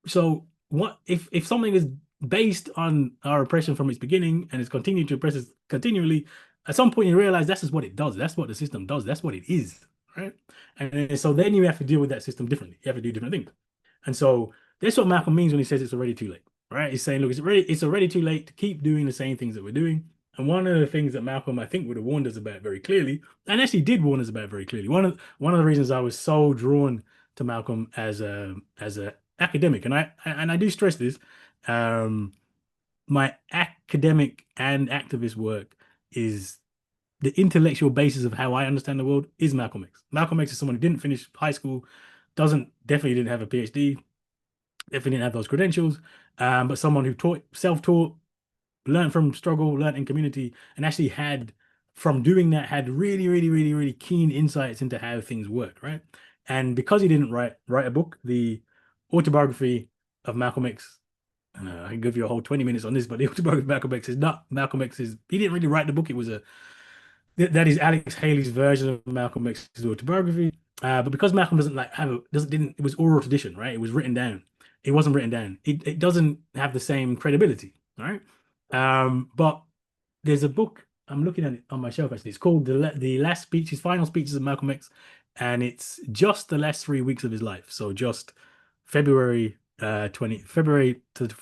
Speaker 6: So what if something is based on our oppression from its beginning and it's continued to oppress us continually, at some point you realize that's just what it does. That's what the system does. That's what it is, right? And so then you have to deal with that system differently. You have to do different things. And so that's what Malcolm means when he says it's already too late, right? He's saying, look, it's already too late to keep doing the same things that we're doing. And one of the things that Malcolm, I think, would have warned us about very clearly, and actually did warn us about very clearly. One of the reasons I was so drawn to Malcolm as a academic, and I do stress this, my academic and activist work is the intellectual basis of how I understand the world is Malcolm X. Malcolm X is someone who didn't finish high school, definitely didn't have a PhD, definitely didn't have those credentials, but someone who self-taught, learned from struggle, learned in community, and actually from doing that, had really, really, really, really keen insights into how things work, right? And because he didn't write a book, the autobiography of Malcolm X, I can give you a whole 20 minutes on this, but the autobiography of Malcolm X is not Malcolm X's. He didn't really write the book. It was that is Alex Haley's version of Malcolm X's autobiography. But because Malcolm it was oral tradition, right? It was written down. It wasn't written down. It doesn't have the same credibility, right? But there's a book I'm looking at it on my shelf actually. It's called the Last Speeches, Final Speeches of Malcolm X, and it's just the last 3 weeks of his life. So just February February to the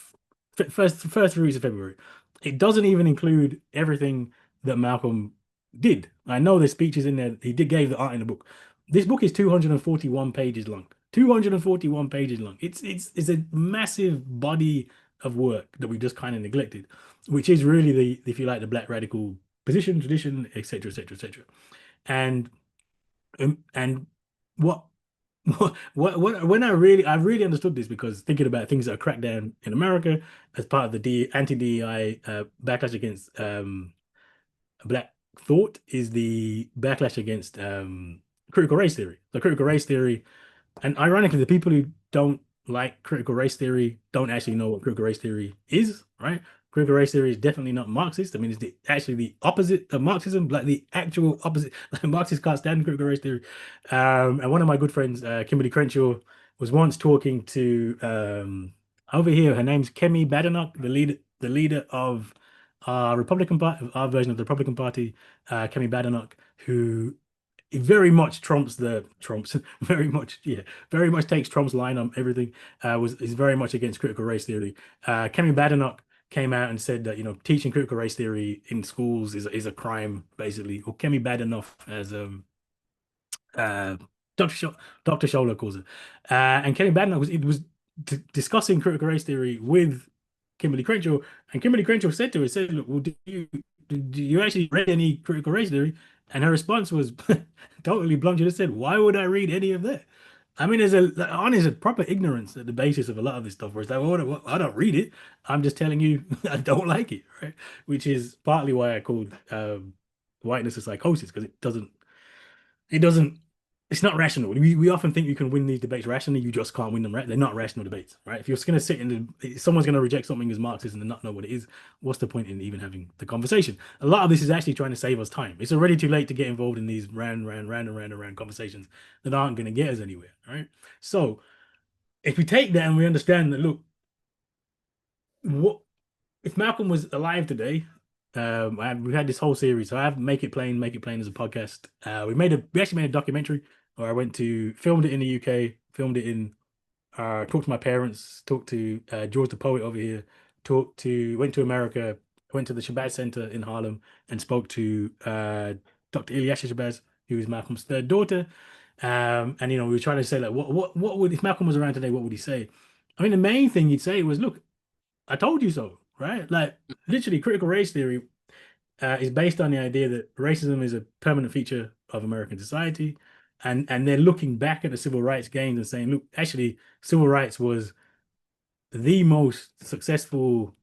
Speaker 6: first 3 weeks of February. It doesn't even include everything that Malcolm did. I know there's speeches in there. He gave the art in the book. This book is 241 pages long. 241 pages long. It's a massive body of work that we just kind of neglected, which is really if you like, the Black radical position, tradition, etc., etc., etc. And what when I really understood this, because thinking about things that are cracked down in America as part of the anti-DEI backlash against Black thought is the backlash against critical race theory. The critical race theory, and ironically, the people who don't like critical race theory don't actually know what critical race theory is, right? critical race theory is definitely not Marxist. I mean, it's actually the opposite of Marxism, like the actual opposite. Like Marxists can't stand critical race theory. And one of my good friends, Kimberly Crenshaw, was once talking to over here. Her name's Kemi Badenoch, the leader of our Republican Party, our version of the Republican Party, Kemi Badenoch, who very much Trump's very much, yeah, very much takes Trump's line on everything. Is very much against critical race theory. Kemi Badenoch came out and said that, you know, teaching critical race theory in schools is a crime, basically. Or Kemi Badenoch, as uh, Dr. Dr. Scholar calls it. And Kemi Badenoch was discussing critical race theory with Kimberly Crenshaw, and Kimberly Crenshaw said to her, said, "Look, well, do you actually read any critical race theory?" And her response was totally blunt. She just said, "Why would I read any of that?" I mean, there's a proper ignorance at the basis of a lot of this stuff, where it's like, well, I don't read it. I'm just telling you I don't like it, right? Which is partly why I called whiteness a psychosis, because it doesn't, it's not rational. We often think you can win these debates rationally. You just can't win them, right? They're not rational debates, right? If you're going to sit someone's going to reject something as Marxism and not know what it is, what's the point in even having the conversation? A lot of this is actually trying to save us time. It's already too late to get involved in these round conversations that aren't going to get us anywhere, right? So if we take that and we understand that, look, what if Malcolm was alive today? We had this whole series. So I have Make It Plain as a podcast. We actually made a documentary where I filmed it in the UK, filmed it in, talked to my parents, talked to George the poet over here, went to America, went to the Shabazz Center in Harlem and spoke to Dr. Ilyasha Shabazz, who is Malcolm's third daughter. And you know, we were trying to say, like, what would, if Malcolm was around today, what would he say? I mean, the main thing he'd say was, look, I told you so, right? Like, literally, critical race theory is based on the idea that racism is a permanent feature of American society, and they're looking back at the civil rights gains and saying, look, actually, civil rights was the most successful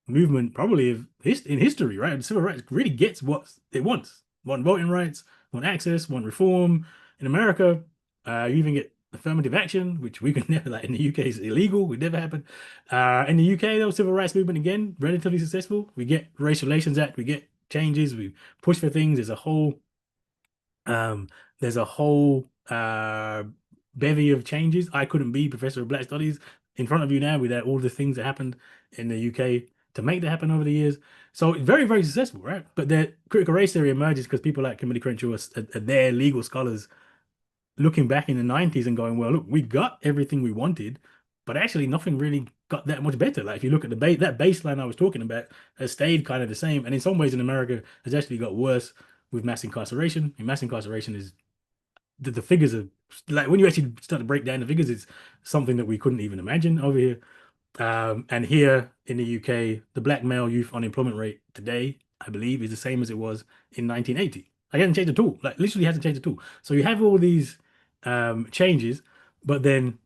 Speaker 6: movement probably in history, right? And civil rights really gets what it wants: want voting rights, want access, want reform. In America, you even get affirmative action, which we can never, like in the UK, is illegal. Would never happen. In the UK, though, civil rights movement again relatively successful. We get Racial Relations Act, we get changes, we push for things. There's a whole bevy of changes. I couldn't be Professor of Black Studies in front of you now without all the things that happened in the UK to make that happen over the years. So it's very, very successful, right? But the critical race theory emerges because people like Kimberly Crenshaw are their legal scholars looking back in the 90s and going, well, look, we got everything we wanted, but actually nothing really got that much better. Like if you look at that baseline I was talking about has stayed kind of the same. And in some ways in America has actually got worse with mass incarceration. And mass incarceration is the figures are like, when you actually start to break down the figures, it's something that we couldn't even imagine over here. And here in the UK, the black male youth unemployment rate today, I believe, is the same as it was in 1980. It hasn't changed at all. Like literally hasn't changed at all. So you have all these changes, but then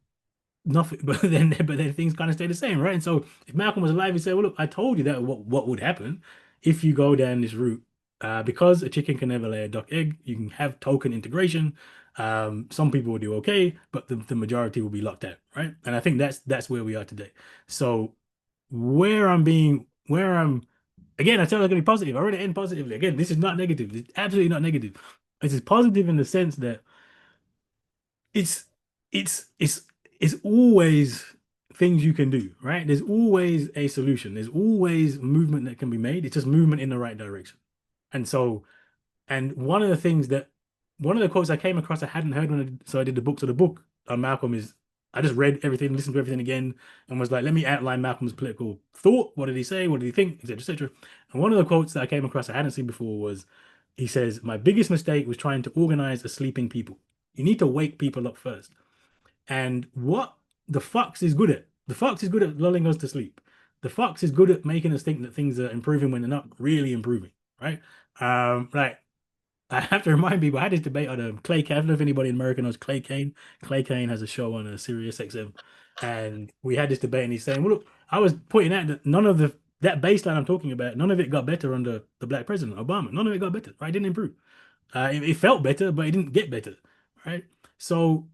Speaker 6: nothing. But then things kind of stay the same, right? And so if Malcolm was alive, he'd say, "Well, look, I told you that what would happen if you go down this route. Because a chicken can never lay a duck egg, you can have token integration. Some people will do okay, but the majority will be locked out, right? And I think that's where we are today. So where I'm again, I tell you, I'm gonna be positive. I already end positively. Again, this is not negative. It's absolutely not negative. This is positive in the sense that it's it's it's it's always things you can do, right? There's always a solution. There's always movement that can be made. It's just movement in the right direction. And so, and one of the quotes I came across I hadn't heard so I did the book. So the book on Malcolm is, I just read everything, listened to everything again, and was like, let me outline Malcolm's political thought. What did he say? What did he think? Etc. Etc. And one of the quotes that I came across I hadn't seen before was, he says, "My biggest mistake was trying to organize a sleeping people. You need to wake people up first. And what the fox is good at, the fox is good at lulling us to sleep. The fox is good at making us think that things are improving when they're not really improving, right? Like I have to remind people, I had this debate on Clay Kane. I don't know if anybody in America knows Clay Kane. Clay Kane has a show on Sirius XM, and we had this debate, and he's saying, "Well, look, I was pointing out that none of that baseline I'm talking about, none of it got better under the black president Obama. None of it got better, right? It didn't improve. It felt better, but it didn't get better, right? So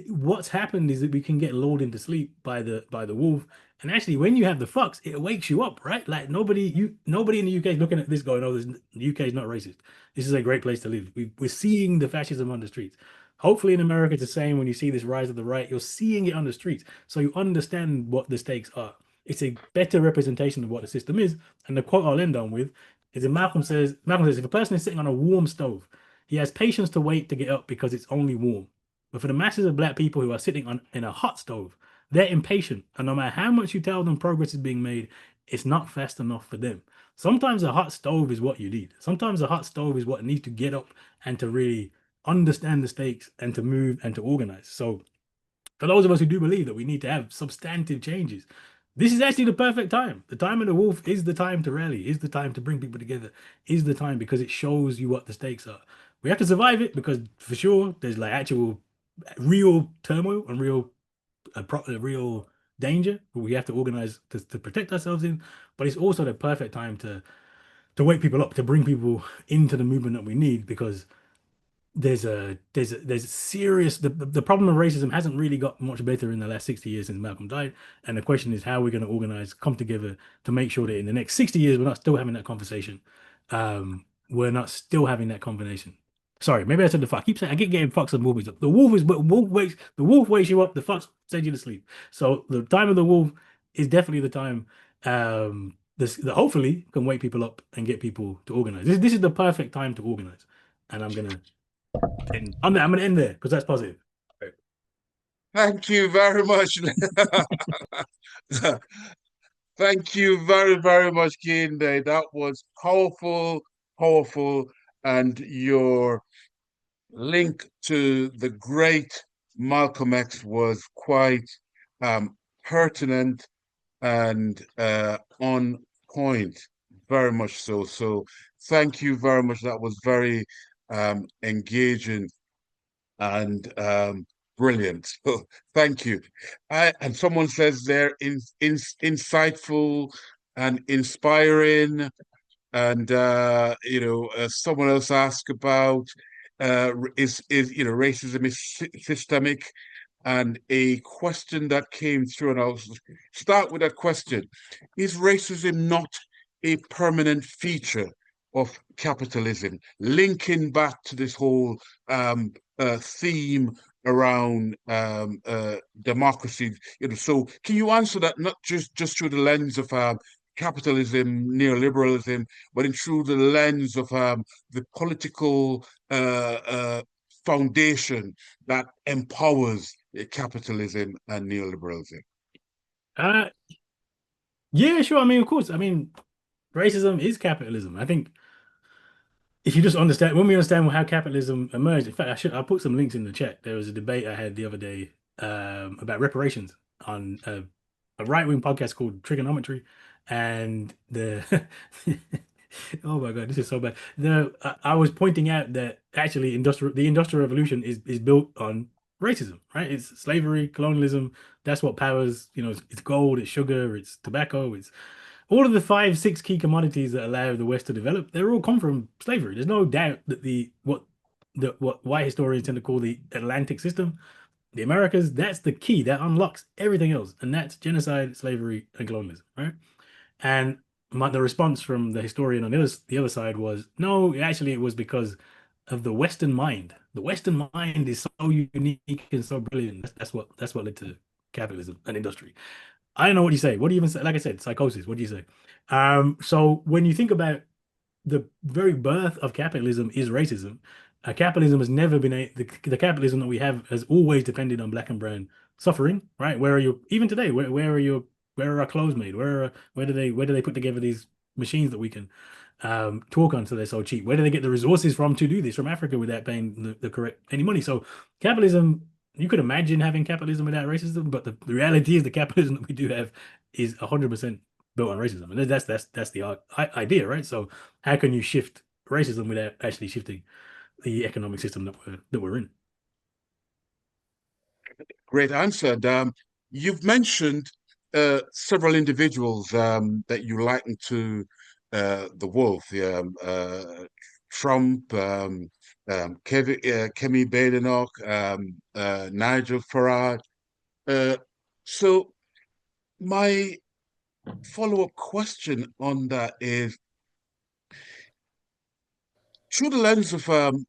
Speaker 6: what's happened is that we can get lulled into sleep by the wolf, And actually, when you have the fucks, it wakes you up, right? Like nobody in the UK is looking at this going, "Oh, the UK is not racist. This is a great place to live." We're seeing the fascism on the streets. Hopefully, in America, it's the same. When you see this rise of the right, you're seeing it on the streets, so you understand what the stakes are. It's a better representation of what the system is. And the quote I'll end on with is that Malcolm says, if a person is sitting on a warm stove, he has patience to wait to get up because it's only warm. But for the masses of black people who are sitting on in a hot stove, they're impatient, and no matter how much you tell them progress is being made, it's not fast enough for them. Sometimes a hot stove is what you need. Sometimes a hot stove is what needs to get up and to really understand the stakes and to move and to organize. So, for those of us who do believe that we need to have substantive changes, this is actually the perfect time. The time of the wolf is the time to rally, is the time to bring people together, is the time because it shows you what the stakes are. We have to survive it because for sure there's like actual real turmoil and a real danger we have to organize to protect ourselves in, but it's also the perfect time to wake people up, to bring people into the movement that we need because there's a serious the problem of racism hasn't really got much better in the last 60 years since Malcolm died, and the question is how we're going to organize, come together to make sure that in the next 60 years we're not still having that conversation. We're not still having that combination. Sorry, maybe I said the fuck. I keep saying I keep getting fucks and wolves up. The wolf wakes you up. The fucks send you to sleep. So the time of the wolf is definitely the time. This that hopefully can wake people up and get people to organize. This is the perfect time to organize, and I'm going to end there because that's positive.
Speaker 2: Thank you very much. Thank you very, very much, Kehinde. That was powerful, powerful, and your link to the great Malcolm X was quite pertinent and on point, very much so. So thank you very much. That was very engaging and brilliant. So thank you. And someone says they're insightful and inspiring. And someone else asked about is racism is systemic, and a question that came through, and I'll start with that question: is racism not a permanent feature of capitalism? Linking back to this whole theme around democracy, So, can you answer that not just through the lens of capitalism, neoliberalism, but through the lens of the political foundation that empowers capitalism and neoliberalism?
Speaker 6: Uh, yeah, sure. I mean, of course. I mean, racism is capitalism. I think if you just understand, when we understand how capitalism emerged, in fact, I'll put some links in the chat. There was a debate I had the other day about reparations on a right-wing podcast called Trigonometry, and oh my God, this is so bad. I was pointing out that actually the industrial revolution is built on racism, right? It's slavery, colonialism. That's what powers, it's gold, it's sugar, it's tobacco, it's all of the 5, 6 key commodities that allow the West to develop. They're all come from slavery. There's no doubt that what white historians tend to call the Atlantic system, the Americas, that's the key that unlocks everything else, and that's genocide, slavery, and colonialism, right? And the response from the historian on the other side was, no, actually, it was because of the Western mind. The Western mind is so unique and so brilliant. That's what led to capitalism and industry. I don't know what you say. What do you even say? Like I said, psychosis. What do you say? So when you think about the very birth of capitalism is racism. Capitalism has never been the capitalism that we have has always depended on black and brown suffering, right? Where are you even today? Where are our clothes made? Where do they put together these machines that we can talk on so they're so cheap? Where do they get the resources from to do this from Africa without paying the correct any money? So capitalism, you could imagine having capitalism without racism, but the reality is the capitalism that we do have is 100% built on racism, and that's the idea, right? So how can you shift racism without actually shifting the economic system that we're in?
Speaker 2: Great answer. And, you've mentioned several individuals that you liken to the wolf, Trump, Kemi Badenoch, Nigel Farage. So My follow-up question on that is, through the lens of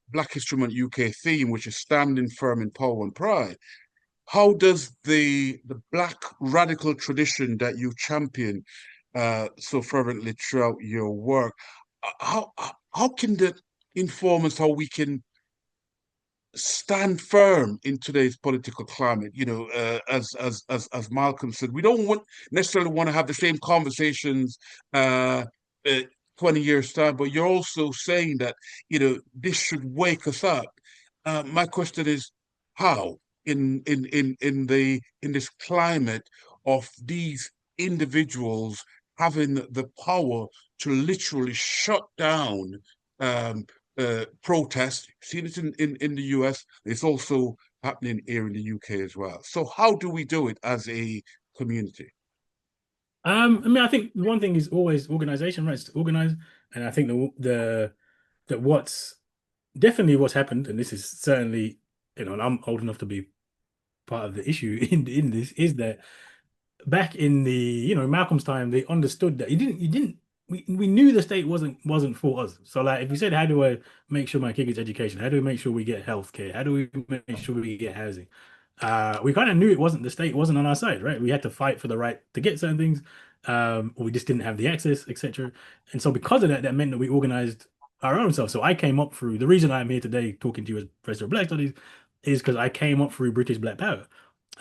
Speaker 2: Black History Month UK theme, which is standing firm in power and pride, how does the Black radical tradition that you champion so fervently throughout your work, how can that inform us how we can stand firm in today's political climate? As Malcolm said, we don't necessarily want to have the same conversations uh, 20 years time, but you're also saying that this should wake us up. My question is, how in this climate of these individuals having the power to literally shut down um, protest. Seen it in the US. It's also happening here in the UK as well. So how do we do it as a community?
Speaker 6: I mean, I think one thing is always organization, right? It's to organize, and I think that what's definitely what's happened, and this is certainly, and I'm old enough to be part of the issue in this, is that back in the Malcolm's time, they understood that he didn't we knew the state wasn't for us. So like if we said, how do I make sure my kid gets education? How do we make sure we get health care? How do we make sure we get housing? We kind of knew the state wasn't on our side, right? We had to fight for the right to get certain things, or we just didn't have the access, etc. And so because of that, that meant that we organized our own self. So I came up through the reason I'm here today talking to you as Professor of Black Studies is because I came up through British Black Power.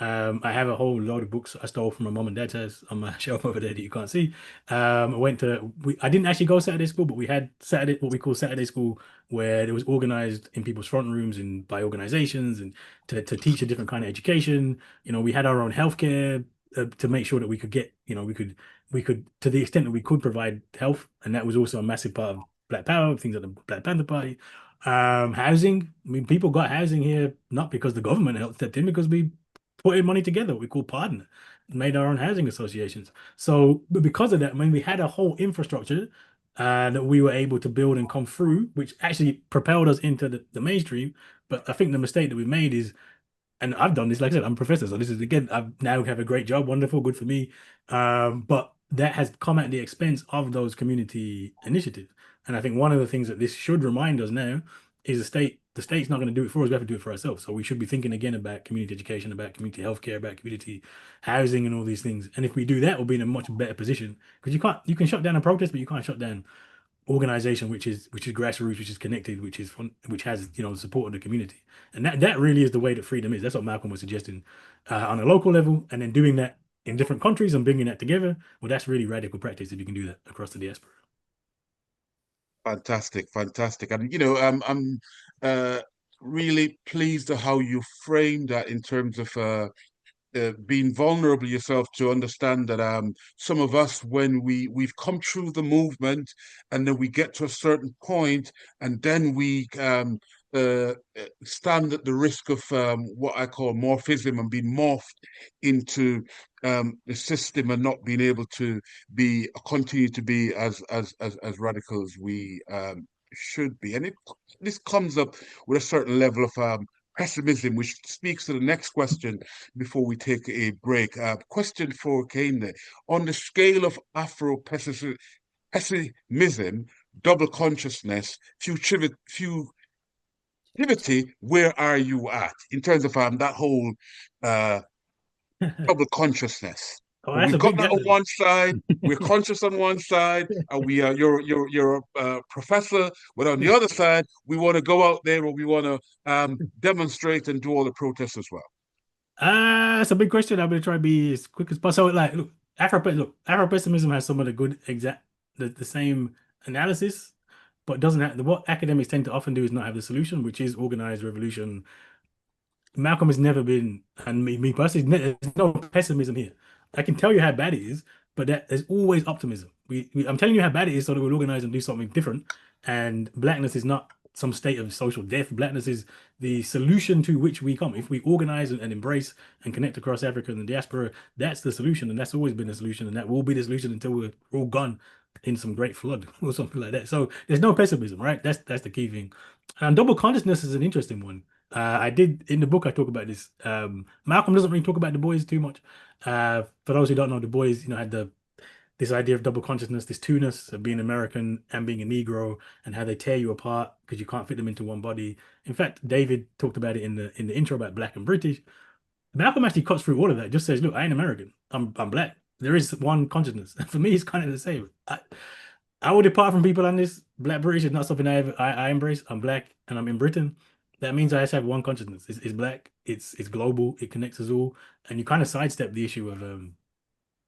Speaker 6: I have a whole load of books I stole from my mom and dad's house on my shelf over there that you can't see. I didn't actually go Saturday school, but we had what we call Saturday school, where it was organized in people's front rooms and by organizations and to teach a different kind of education. We had our own healthcare to make sure that we could get, we could to the extent that we could provide health, and that was also a massive part of Black Power, things like the Black Panther Party. Housing. I mean, people got housing here not because the government helped step in, because we putting money together. We called partner, made our own housing associations. So, but because of that, I mean, we had a whole infrastructure that we were able to build and come through, which actually propelled us into the mainstream. But I think the mistake that we made is, and I've done this, like I said, I'm a professor, so this is again, I now have a great job, wonderful, good for me. But that has come at the expense of those community initiatives. And I think one of the things that this should remind us now is the state's not going to do it for us, we have to do it for ourselves. So we should be thinking again about community education, about community healthcare, about community housing and all these things. And if we do that, we'll be in a much better position, because you can shut down a protest, but you can't shut down organization which is grassroots, which is connected, which has the support of the community. And that really is the way that freedom is. That's what Malcolm was suggesting on a local level, and then doing that in different countries and bringing that together. Well, that's really radical practice if you can do that across the diaspora.
Speaker 2: Fantastic, fantastic. And I'm really pleased at how you framed that in terms of being vulnerable yourself, to understand that some of us, when we've come through the movement and then we get to a certain point and then we stand at the risk of what I call morphism, and being morphed into the system and not being able to continue to be as radical as we should be. And this comes up with a certain level of pessimism, which speaks to the next question before we take a break. Question for Kehinde: on the scale of Afro-pessimism, double consciousness, futility, where are you at in terms of that whole double consciousness?
Speaker 6: Oh, that's
Speaker 2: We've
Speaker 6: a
Speaker 2: got
Speaker 6: big
Speaker 2: that on
Speaker 6: gap.
Speaker 2: one side. We're conscious on one side, and we are you're a professor. But on the other side, we want to go out there, or we want to demonstrate and do all the protests as well.
Speaker 6: That's a big question. I'm gonna try to be as quick as possible. So, like, Afro pessimism has some of the good the same analysis, but doesn't have what academics tend to often do is not have the solution, which is organized revolution. Malcolm has never been, and me personally, there's no pessimism here. I can tell you how bad it is, but there's always optimism. I'm telling you how bad it is so that we'll organize and do something different. And blackness is not some state of social death. Blackness is the solution to which we come. If we organize and embrace and connect across Africa and the diaspora, that's the solution, and that's always been the solution, and that will be the solution until we're all gone in some great flood or something like that. So there's no pessimism, right? That's the key thing. And double consciousness is an interesting one. I did in the book I talk about this. Malcolm doesn't really talk about Du Bois too much. For those who don't know, Du Bois, had this idea of double consciousness, this two-ness of being American and being a Negro, and how they tear you apart because you can't fit them into one body. In fact, David talked about it in the intro about black and British. Malcolm actually cuts through all of that. Just says, "Look, I ain't American. I'm black. There is one consciousness." For me, it's kind of the same. I will depart from people on this. Black British is not something I embrace. I'm black and I'm in Britain. That means I just have one consciousness. It's black. It's global. It connects us all. And you kind of sidestep the issue of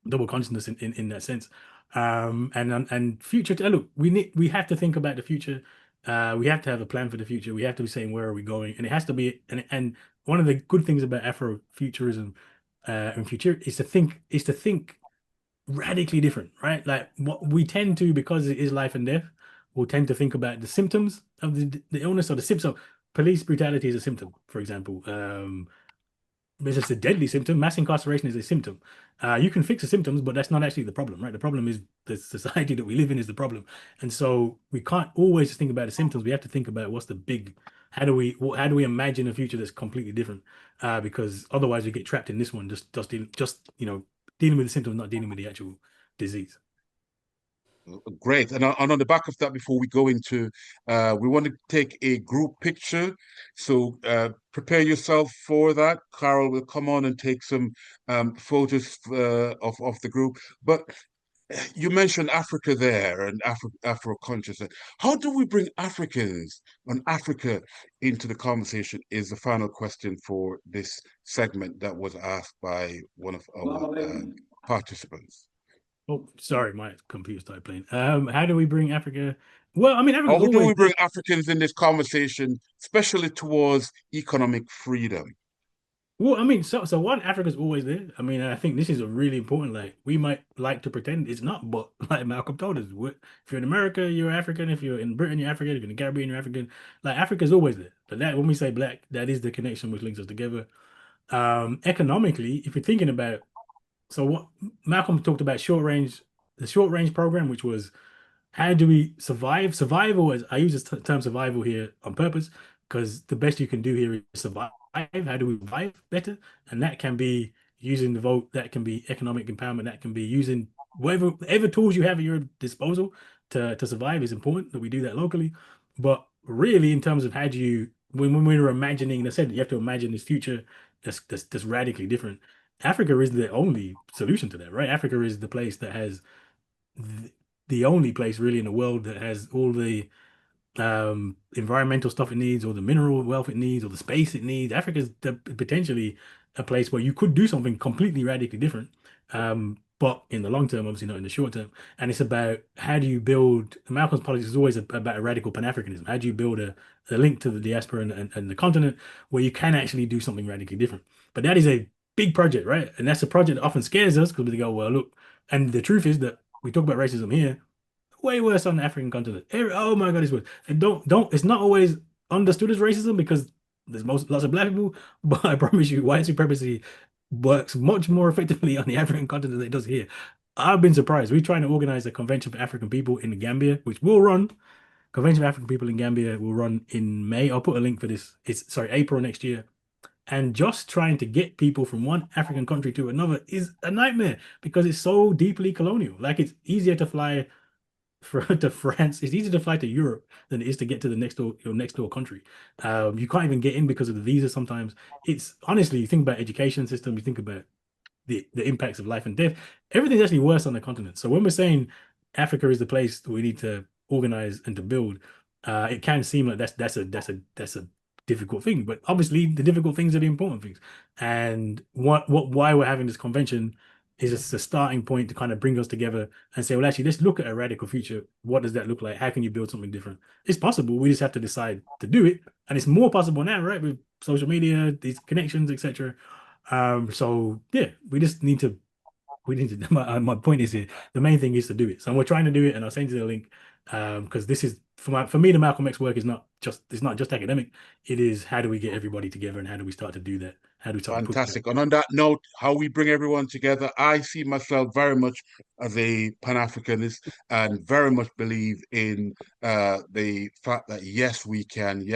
Speaker 6: double consciousness in that sense. And future. Look, we have to think about the future. We have to have a plan for the future. We have to be saying where are we going, and it has to be. And one of the good things about Afrofuturism and future is to think radically different, right? Like what we tend to, because it is life and death, we'll tend to think about the symptoms of the illness or the symptoms. So police brutality is a symptom, for example. It's just a deadly symptom. Mass incarceration is a symptom. You can fix the symptoms, but that's not actually the problem, right? The problem is the society that we live in is the problem. And so we can't always just think about the symptoms. We have to think about what's the big, how do we imagine a future that's completely different? Because otherwise we get trapped in this one, just dealing with the symptoms, not dealing with the actual disease.
Speaker 2: Great. And on the back of that, before we go into, we want to take a group picture. So prepare yourself for that. Carole will come on and take some photos of the group. But you mentioned Africa there and Afro consciousness. How do we bring Africans and Africa into the conversation is the final question for this segment that was asked by one of our participants.
Speaker 6: Oh, sorry, my computer started playing. How do we bring Africa? Well, I mean,
Speaker 2: How
Speaker 6: Africa's
Speaker 2: do
Speaker 6: always
Speaker 2: we bring Africans in this conversation, especially towards economic freedom?
Speaker 6: well, I mean, so one, Africa's always there. I mean, I think this is a really important. Like, we might like to pretend it's not, but like Malcolm told us, if you're in America, you're African. If you're in Britain, you're African. If you're in the Caribbean, you're African. Like, Africa's always there. But that when we say black, that is the connection which links us together. Economically, if you're thinking about, so what Malcolm talked about the short range program, which was how do we survive? Survival is, I use this term survival here on purpose because the best you can do here is survive. How do we survive better? And that can be using the vote, that can be economic empowerment, that can be using whatever tools you have at your disposal to survive is important that we do that locally. But really, in terms of how do you, when we're imagining, I said you have to imagine this future that's radically different. Africa is the only solution to that, right? Africa is the place that has the only place really in the world that has all the environmental stuff it needs, or the mineral wealth it needs, or the space it needs. Africa's potentially a place where you could do something completely radically different. But in the long term, obviously not in the short term. And it's about how do you build, Malcolm's politics is always about a radical Pan-Africanism. How do you build a link to the diaspora and the continent where you can actually do something radically different? But that is a big project, right? And that's a project that often scares us because we go, well, look, and the truth is that we talk about racism here, way worse on the African continent. Oh my God, it's worse. And don't. It's not always understood as racism because there's lots of black people, but I promise you, white supremacy works much more effectively on the African continent than it does here. I've been surprised. We're trying to organize a convention for African people in the Gambia, which will run. Convention for African people in Gambia will run in May. I'll put a link for this. It's sorry, April next year. And just trying to get people from one African country to another is a nightmare because it's so deeply colonial. Like, it's easier to fly to France. It's easier to fly to Europe than it is to get to your next door country. You can't even get in because of the visa sometimes. It's honestly, you think about education system, you think about the impacts of life and death. Everything's actually worse on the continent. So when we're saying Africa is the place that we need to organize and to build, it can seem like that's a difficult thing. But obviously, the difficult things are the important things. And why we're having this convention is just a starting point to kind of bring us together and say, well, actually, let's look at a radical future. What does that look like? How can you build something different? It's possible. We just have to decide to do it. And it's more possible now, right? With social media, these connections, etc. So yeah, we need to, my point is here, the main thing is to do it. So we're trying to do it, and I'll send you the link. Because this is for me, the Malcolm X work is not just academic. It is how do we get everybody together and how do we start to do that? How do we start pushing it?
Speaker 2: Fantastic. And on that note, how we bring everyone together, I see myself very much as a Pan-Africanist and very much believe in the fact that yes, we can.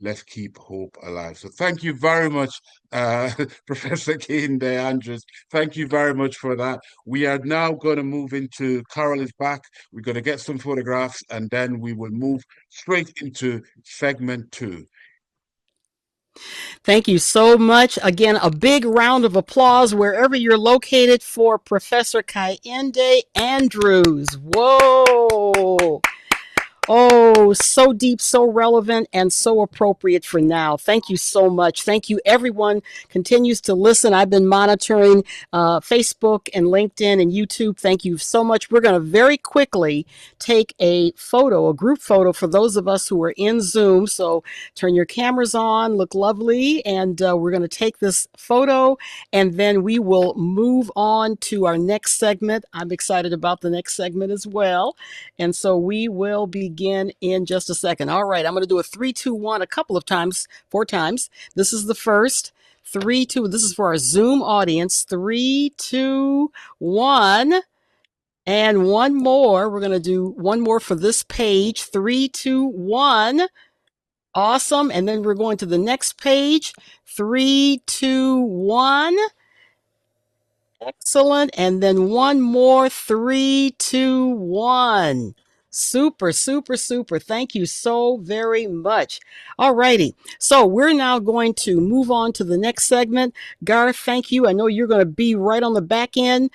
Speaker 2: Let's keep hope alive. So thank you very much, Professor Kehinde Andrews. Thank you very much for that. We are now going to move into Carole is back. We're going to get some photographs and then we will move straight into segment 2.
Speaker 1: Thank you so much. Again, a big round of applause wherever you're located for Professor Kehinde Andrews. Whoa. Oh, so deep, so relevant, and so appropriate for now. Thank you so much. Thank you. Everyone continues to listen. I've been monitoring Facebook and LinkedIn and YouTube. Thank you so much. We're going to very quickly take a photo, a group photo for those of us who are in Zoom. So turn your cameras on, look lovely, and we're going to take this photo, and then we will move on to our next segment. I'm excited about the next segment as well. And so we will begin in just a second. All right, I'm going to do a 3, 2, 1 a couple of times, 4 times. This is the first. 3, 2. This is for our Zoom audience. 3, 2, 1. And one more. We're going to do one more for this page. 3, 2, 1. Awesome. And then we're going to the next page. 3, 2, 1. Excellent. And then one more. 3, 2, 1. Super, super, super. Thank you so very much. All righty. So we're now going to move on to the next segment. Garth, thank you. I know you're going to be right on the back end,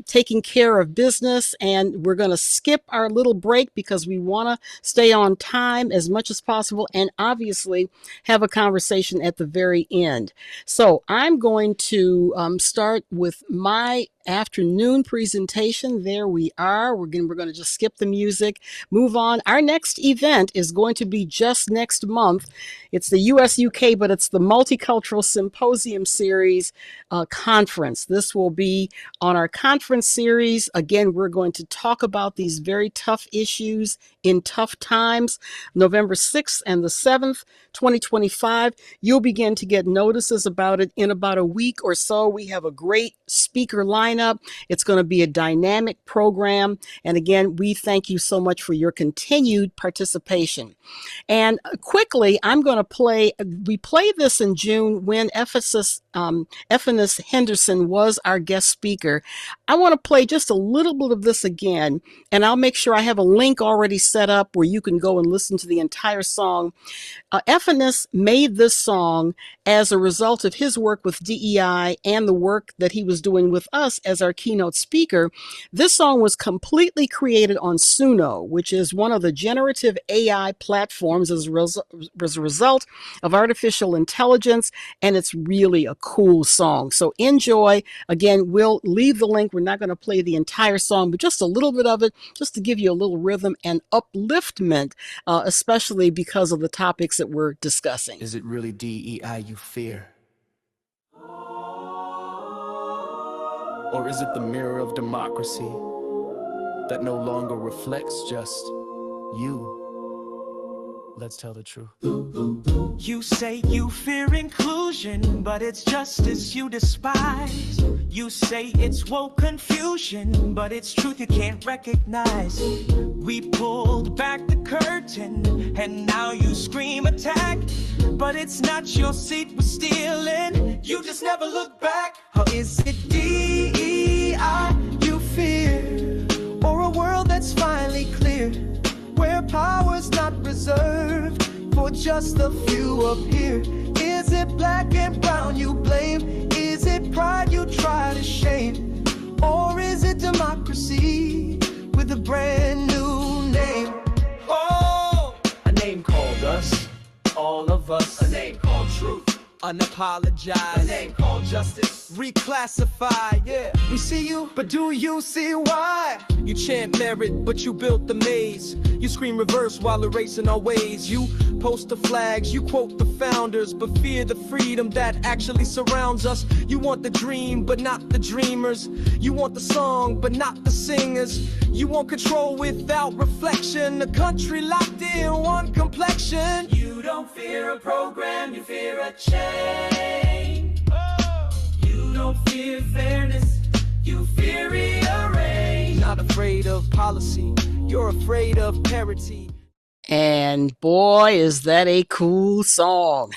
Speaker 1: taking care of business. And we're going to skip our little break because we want to stay on time as much as possible and obviously have a conversation at the very end. So I'm going to start with my afternoon presentation. There we are. We're going to just skip the music, move on. Our next event is going to be just next month. It's the US UK, but it's the Multicultural Symposium Series conference. This will be on our conference series. Again, we're going to talk about these very tough issues in tough times. November 6th and the 7th, 2025. You'll begin to get notices about it in about a week or so. We have a great speaker lineup. It's going to be a dynamic program. And again, we thank you so much for your continued participation. And quickly, I'm going to play, we played this in June when Ephesus Henderson was our guest speaker. I want to play just a little bit of this again, and I'll make sure I have a link already set up where you can go and listen to the entire song. Ephesus made this song as a result of his work with DEI and the work that he was doing with us as our keynote speaker. This song was completely created on Suno, which is one of the generative AI platforms as a result of artificial intelligence, and it's really a cool song. So enjoy. Again, we'll leave the link. We're not going to play the entire song, but just a little bit of it, just to give you a little rhythm and upliftment, especially because of the topics that we're discussing.
Speaker 7: Is it really DEI you fear? Or is it the mirror of democracy that no longer reflects just you? Let's tell the truth.
Speaker 8: You say you fear inclusion, but it's justice you despise. You say it's woke confusion, but it's truth you can't recognize. We pulled back the curtain, and now you scream attack. But it's not your seat we're stealing, you just never look back. Or is it DEI you fear? Or a world that's finally clear, where power's not reserved for just a few up here? Is it black and brown you blame? Is it pride you try to shame? Or is it democracy with a brand new name? Oh,
Speaker 9: a name called us, all of us. A name called truth, unapologized. A name called justice, reclassify. Yeah, we see you, but do you see why? You chant merit, but you built the maze. You scream reverse while erasing our ways. You post the flags, you quote the founders, but fear the freedom that actually surrounds us. You want the dream, but not the dreamers. You want the song, but not the singers. You want control without reflection. A country locked in one complexion.
Speaker 8: you don't fear a program, you fear a change. don't fear fairness, you fear rearrange.
Speaker 9: Not afraid of policy, you're afraid of parity.
Speaker 1: And boy, is that a cool song.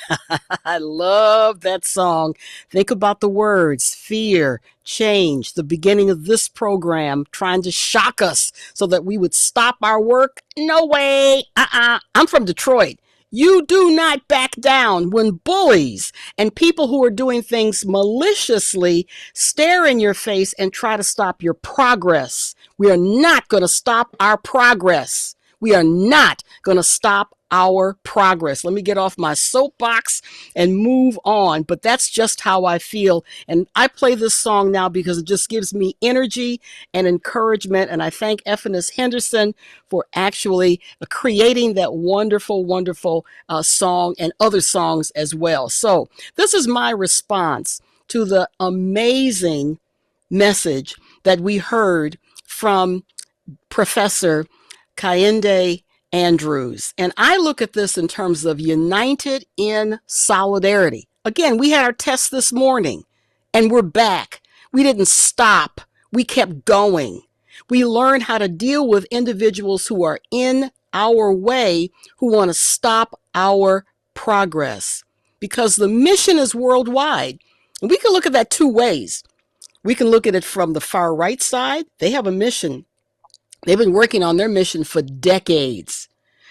Speaker 1: I love that song. Think about the words: fear, change, the beginning of this program trying to shock us so that we would stop our work. No way. I'm from Detroit. You do not back down when bullies and people who are doing things maliciously stare in your face and try to stop your progress. We are not going to stop our progress. We are not going to stop our progress. Let me get off my soapbox and move on. But that's just how I feel. And I play this song now because it just gives me energy and encouragement. And I thank Ephanus Henderson for actually creating that wonderful, wonderful song and other songs as well. So this is my response to the amazing message that we heard from Professor Kehinde Andrews. And I look at this in terms of united in solidarity. Again, we had our test this morning and we're back. We didn't stop. We kept going. We learned how to deal with individuals who are in our way, who want to stop our progress, because the mission is worldwide. And we can look at that two ways. We can look at it from the far right side. They have a mission. They've been working on their mission for decades.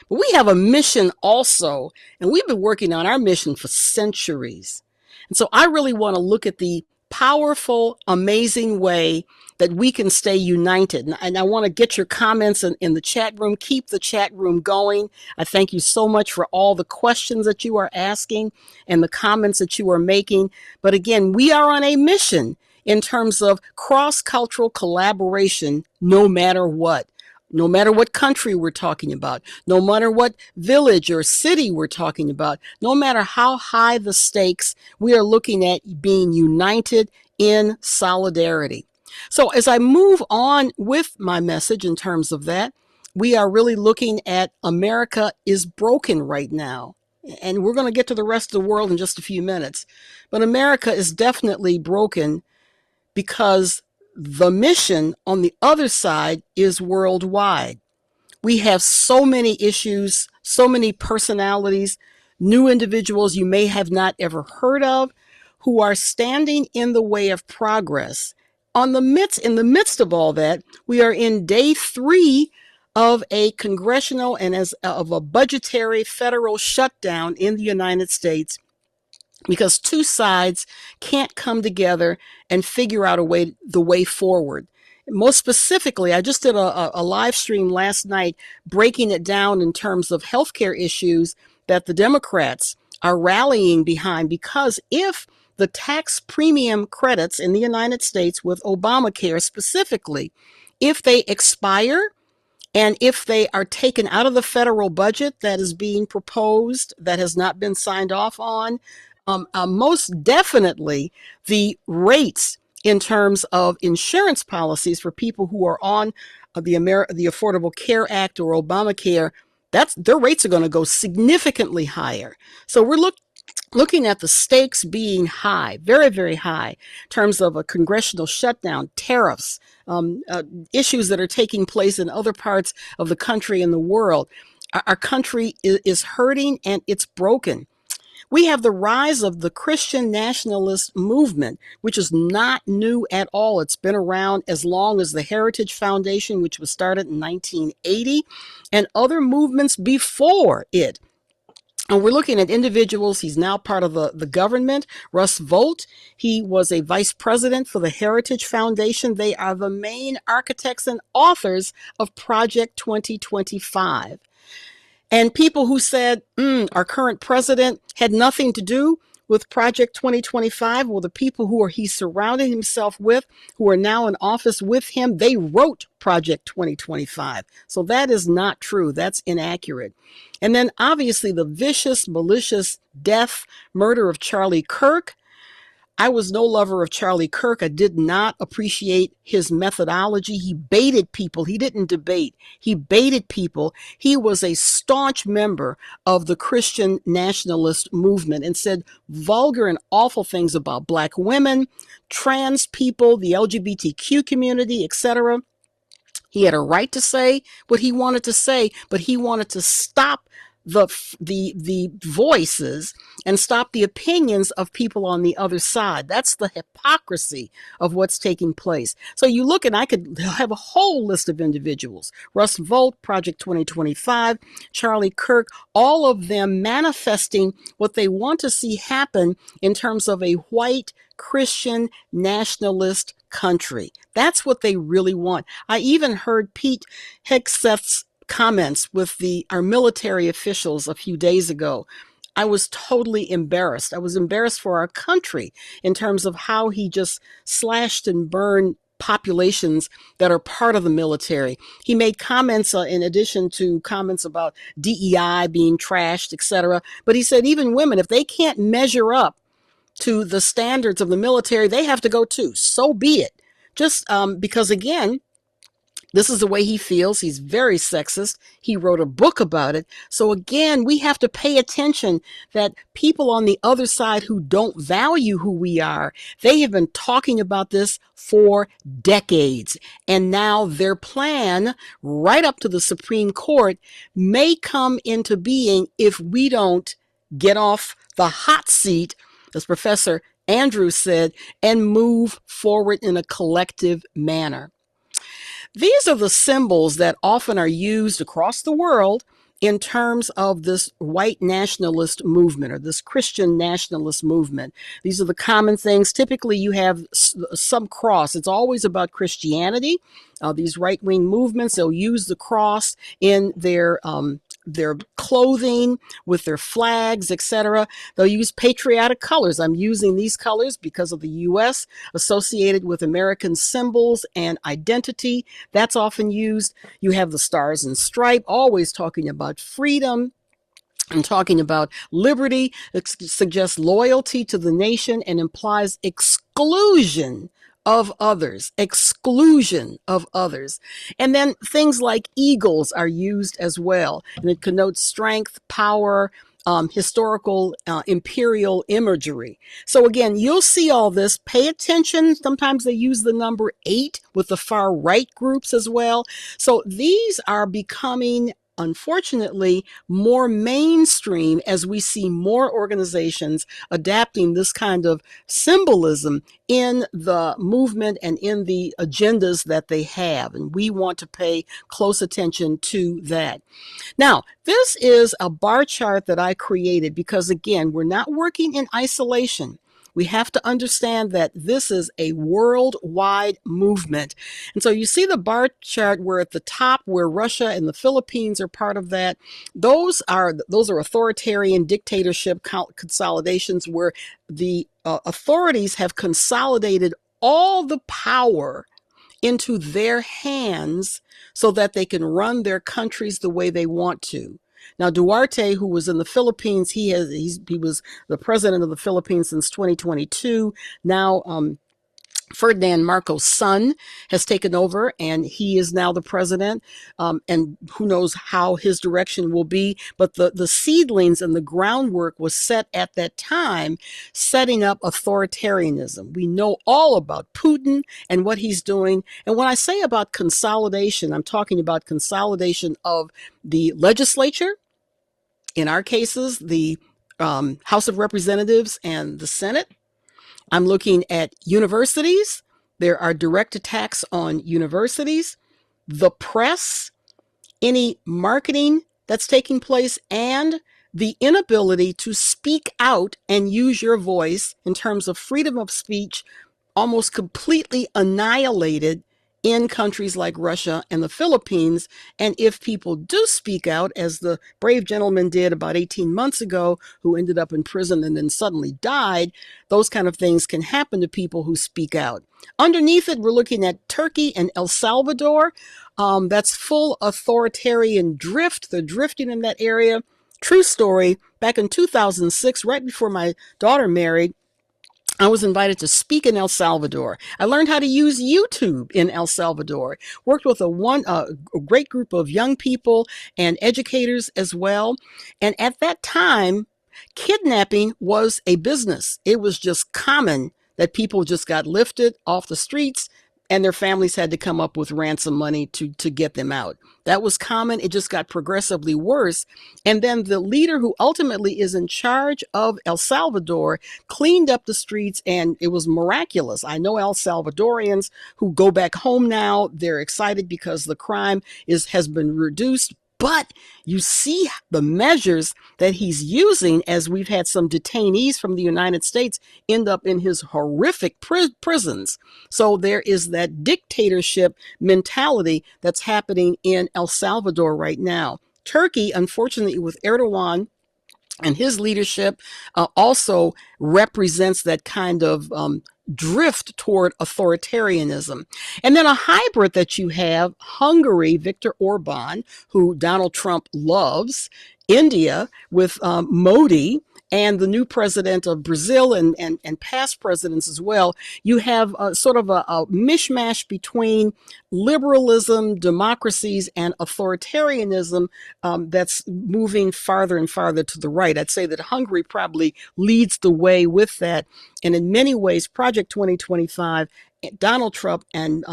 Speaker 1: But we have a mission also, and we've been working on our mission for centuries. And so I really want to look at the powerful, amazing way that we can stay united. And I want to get your comments in the chat room. Keep the chat room going. I thank you so much for all the questions that you are asking and the comments that you are making. But again, we are on a mission in terms of cross-cultural collaboration, no matter what. No matter what country we're talking about, no matter what village or city we're talking about, no matter how high the stakes, we are looking at being united in solidarity. So as I move on with my message in terms of that, we are really looking at America is broken right now. And we're going to get to the rest of the world in just a few minutes. But America is definitely broken because the mission on the other side is worldwide. We have so many issues, so many personalities, new individuals you may have not ever heard of, who are standing in the way of progress. In the midst of all that, we are in day 3 of a congressional and of a budgetary federal shutdown in the United States, because two sides can't come together and figure out the way forward. Most specifically, I just did a live stream last night breaking it down in terms of healthcare issues that the Democrats are rallying behind, because if the tax premium credits in the United States with Obamacare specifically, if they expire, and if they are taken out of the federal budget that is being proposed, that has not been signed off on, most definitely the rates in terms of insurance policies for people who are on the Affordable Care Act or Obamacare, their rates are going to go significantly higher. So we're looking at the stakes being high, very, very high, in terms of a congressional shutdown, tariffs, issues that are taking place in other parts of the country and the world. Our country is hurting and it's broken. We have the rise of the Christian nationalist movement, which is not new at all. It's been around as long as the Heritage Foundation, which was started in 1980, and other movements before it. And we're looking at individuals. He's now part of the government. Russ Volt, he was a vice president for the Heritage Foundation. They are the main architects and authors of Project 2025. And people who said, our current president had nothing to do with Project 2025, well, the people who he surrounded himself with, who are now in office with him, they wrote Project 2025. So that is not true. That's inaccurate. And then obviously the vicious, malicious death, murder of Charlie Kirk. I was no lover of Charlie Kirk. I did not appreciate his methodology. He baited people. He didn't debate. He baited people. He was a staunch member of the Christian nationalist movement and said vulgar and awful things about Black women, trans people, the LGBTQ community, etc. He had a right to say what he wanted to say, but he wanted to stop the voices and stop the opinions of people on the other side. That's the hypocrisy of what's taking place. So you look, and I could have a whole list of individuals: Russ Volt, Project 2025, Charlie Kirk, all of them manifesting what they want to see happen in terms of a white Christian nationalist country. That's what they really want. I even heard Pete Hegseth's comments with our military officials a few days ago. I was totally embarrassed. I was embarrassed for our country in terms of how he just slashed and burned populations that are part of the military. He made comments in addition to comments about DEI being trashed, etc. But he said even women, if they can't measure up to the standards of the military, they have to go too. So be it. Just because, again, this is the way he feels. He's very sexist. He wrote a book about it. So again, we have to pay attention that people on the other side who don't value who we are, they have been talking about this for decades. And now their plan, right up to the Supreme Court, may come into being if we don't get off the hot seat, as Professor Andrews said, and move forward in a collective manner. These are the symbols that often are used across the world in terms of this white nationalist movement or this Christian nationalist movement. These are the common things. Typically, you have some cross. It's always about Christianity. These right-wing movements, they'll use the cross in their clothing, with their flags, etc. They'll use patriotic colors. I'm using these colors because of the U.S. associated with American symbols and identity. That's often used. You have the stars and stripe, always talking about freedom and talking about liberty. It suggests loyalty to the nation and implies exclusion of others, exclusion of others. And then things like eagles are used as well, and it connotes strength, power, historical, imperial imagery. So again, you'll see all this. Pay attention. Sometimes they use the number 8 with the far right groups as well. So these are becoming, unfortunately, more mainstream as we see more organizations adapting this kind of symbolism in the movement and in the agendas that they have. And we want to pay close attention to that. Now, this is a bar chart that I created because, again, we're not working in isolation. We have to understand that this is a worldwide movement. And so you see the bar chart where at the top, where Russia and the Philippines are part of that, those are authoritarian dictatorship consolidations where the authorities have consolidated all the power into their hands so that they can run their countries the way they want to. Now, Duarte, who was in the Philippines, he was the president of the Philippines since 2022. Now, Ferdinand Marcos' son has taken over, and he is now the president. And who knows how his direction will be. But the seedlings and the groundwork was set at that time, setting up authoritarianism. We know all about Putin and what he's doing. And when I say about consolidation, I'm talking about consolidation of the legislature, in our cases, the House of Representatives and the Senate. I'm looking at universities. There are direct attacks on universities, the press, any marketing that's taking place, and the inability to speak out and use your voice in terms of freedom of speech, almost completely annihilated in countries like Russia and the Philippines. And if people do speak out, as the brave gentleman did about 18 months ago, who ended up in prison and then suddenly died, those kind of things can happen to people who speak out. Underneath it, we're looking at Turkey and El Salvador. That's full authoritarian drift. They're drifting in that area. True story. Back in 2006, right before my daughter married, I was invited to speak in El Salvador. I learned how to use YouTube in El Salvador. Worked with a great group of young people and educators as well. And at that time, kidnapping was a business. It was just common that people just got lifted off the streets and their families had to come up with ransom money to get them out. That was common. It just got progressively worse. And then the leader who ultimately is in charge of El Salvador cleaned up the streets, and it was miraculous. I know El Salvadorians who go back home now. They're excited because the crime has been reduced. But you see the measures that he's using, as we've had some detainees from the United States end up in his horrific prisons. So there is that dictatorship mentality that's happening in El Salvador right now. Turkey, unfortunately, with Erdogan and his leadership, also represents that kind of drift toward authoritarianism. And then a hybrid that you have, Hungary, Viktor Orban, who Donald Trump loves, India with Modi, and the new president of Brazil and past presidents as well. You have sort of a mishmash between liberalism, democracies, and authoritarianism that's moving farther and farther to the right. I'd say that Hungary probably leads the way with that. And in many ways, Project 2025, Donald Trump and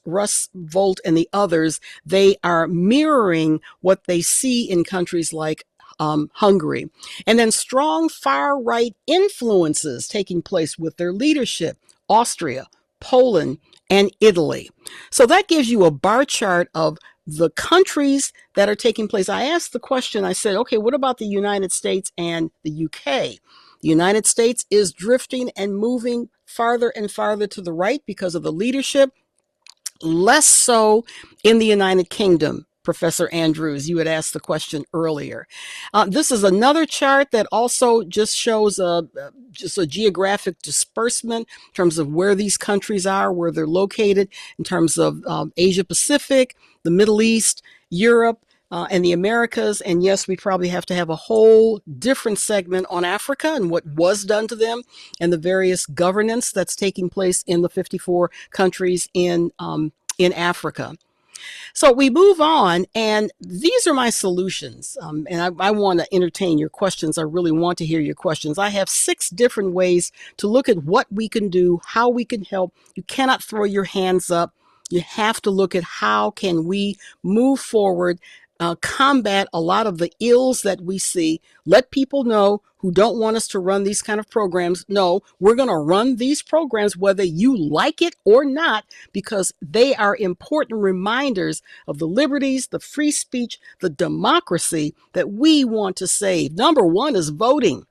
Speaker 1: Russ Volt and the others, they are mirroring what they see in countries like Hungary. And then strong far-right influences taking place with their leadership, Austria, Poland, and Italy. So that gives you a bar chart of the countries that are taking place. I asked the question, I said, okay, what about the United States and the UK? The United States is drifting and moving farther and farther to the right because of the leadership, less so in the United Kingdom. Professor Andrews, you had asked the question earlier. This is another chart that also just shows just a geographic disbursement in terms of where these countries are, where they're located, in terms of Asia Pacific, the Middle East, Europe, and the Americas. And yes, we probably have to have a whole different segment on Africa and what was done to them and the various governance that's taking place in the 54 countries in Africa. So we move on, and these are my solutions. And I want to entertain your questions. I really want to hear your questions. I have 6 different ways to look at what we can do, how we can help. You cannot throw your hands up. You have to look at how can we move forward, combat a lot of the ills that we see. Let people know who don't want us to run these kind of programs. No, we're going to run these programs whether you like it or not, because they are important reminders of the liberties, the free speech, the democracy that we want to save. Number 1 is voting.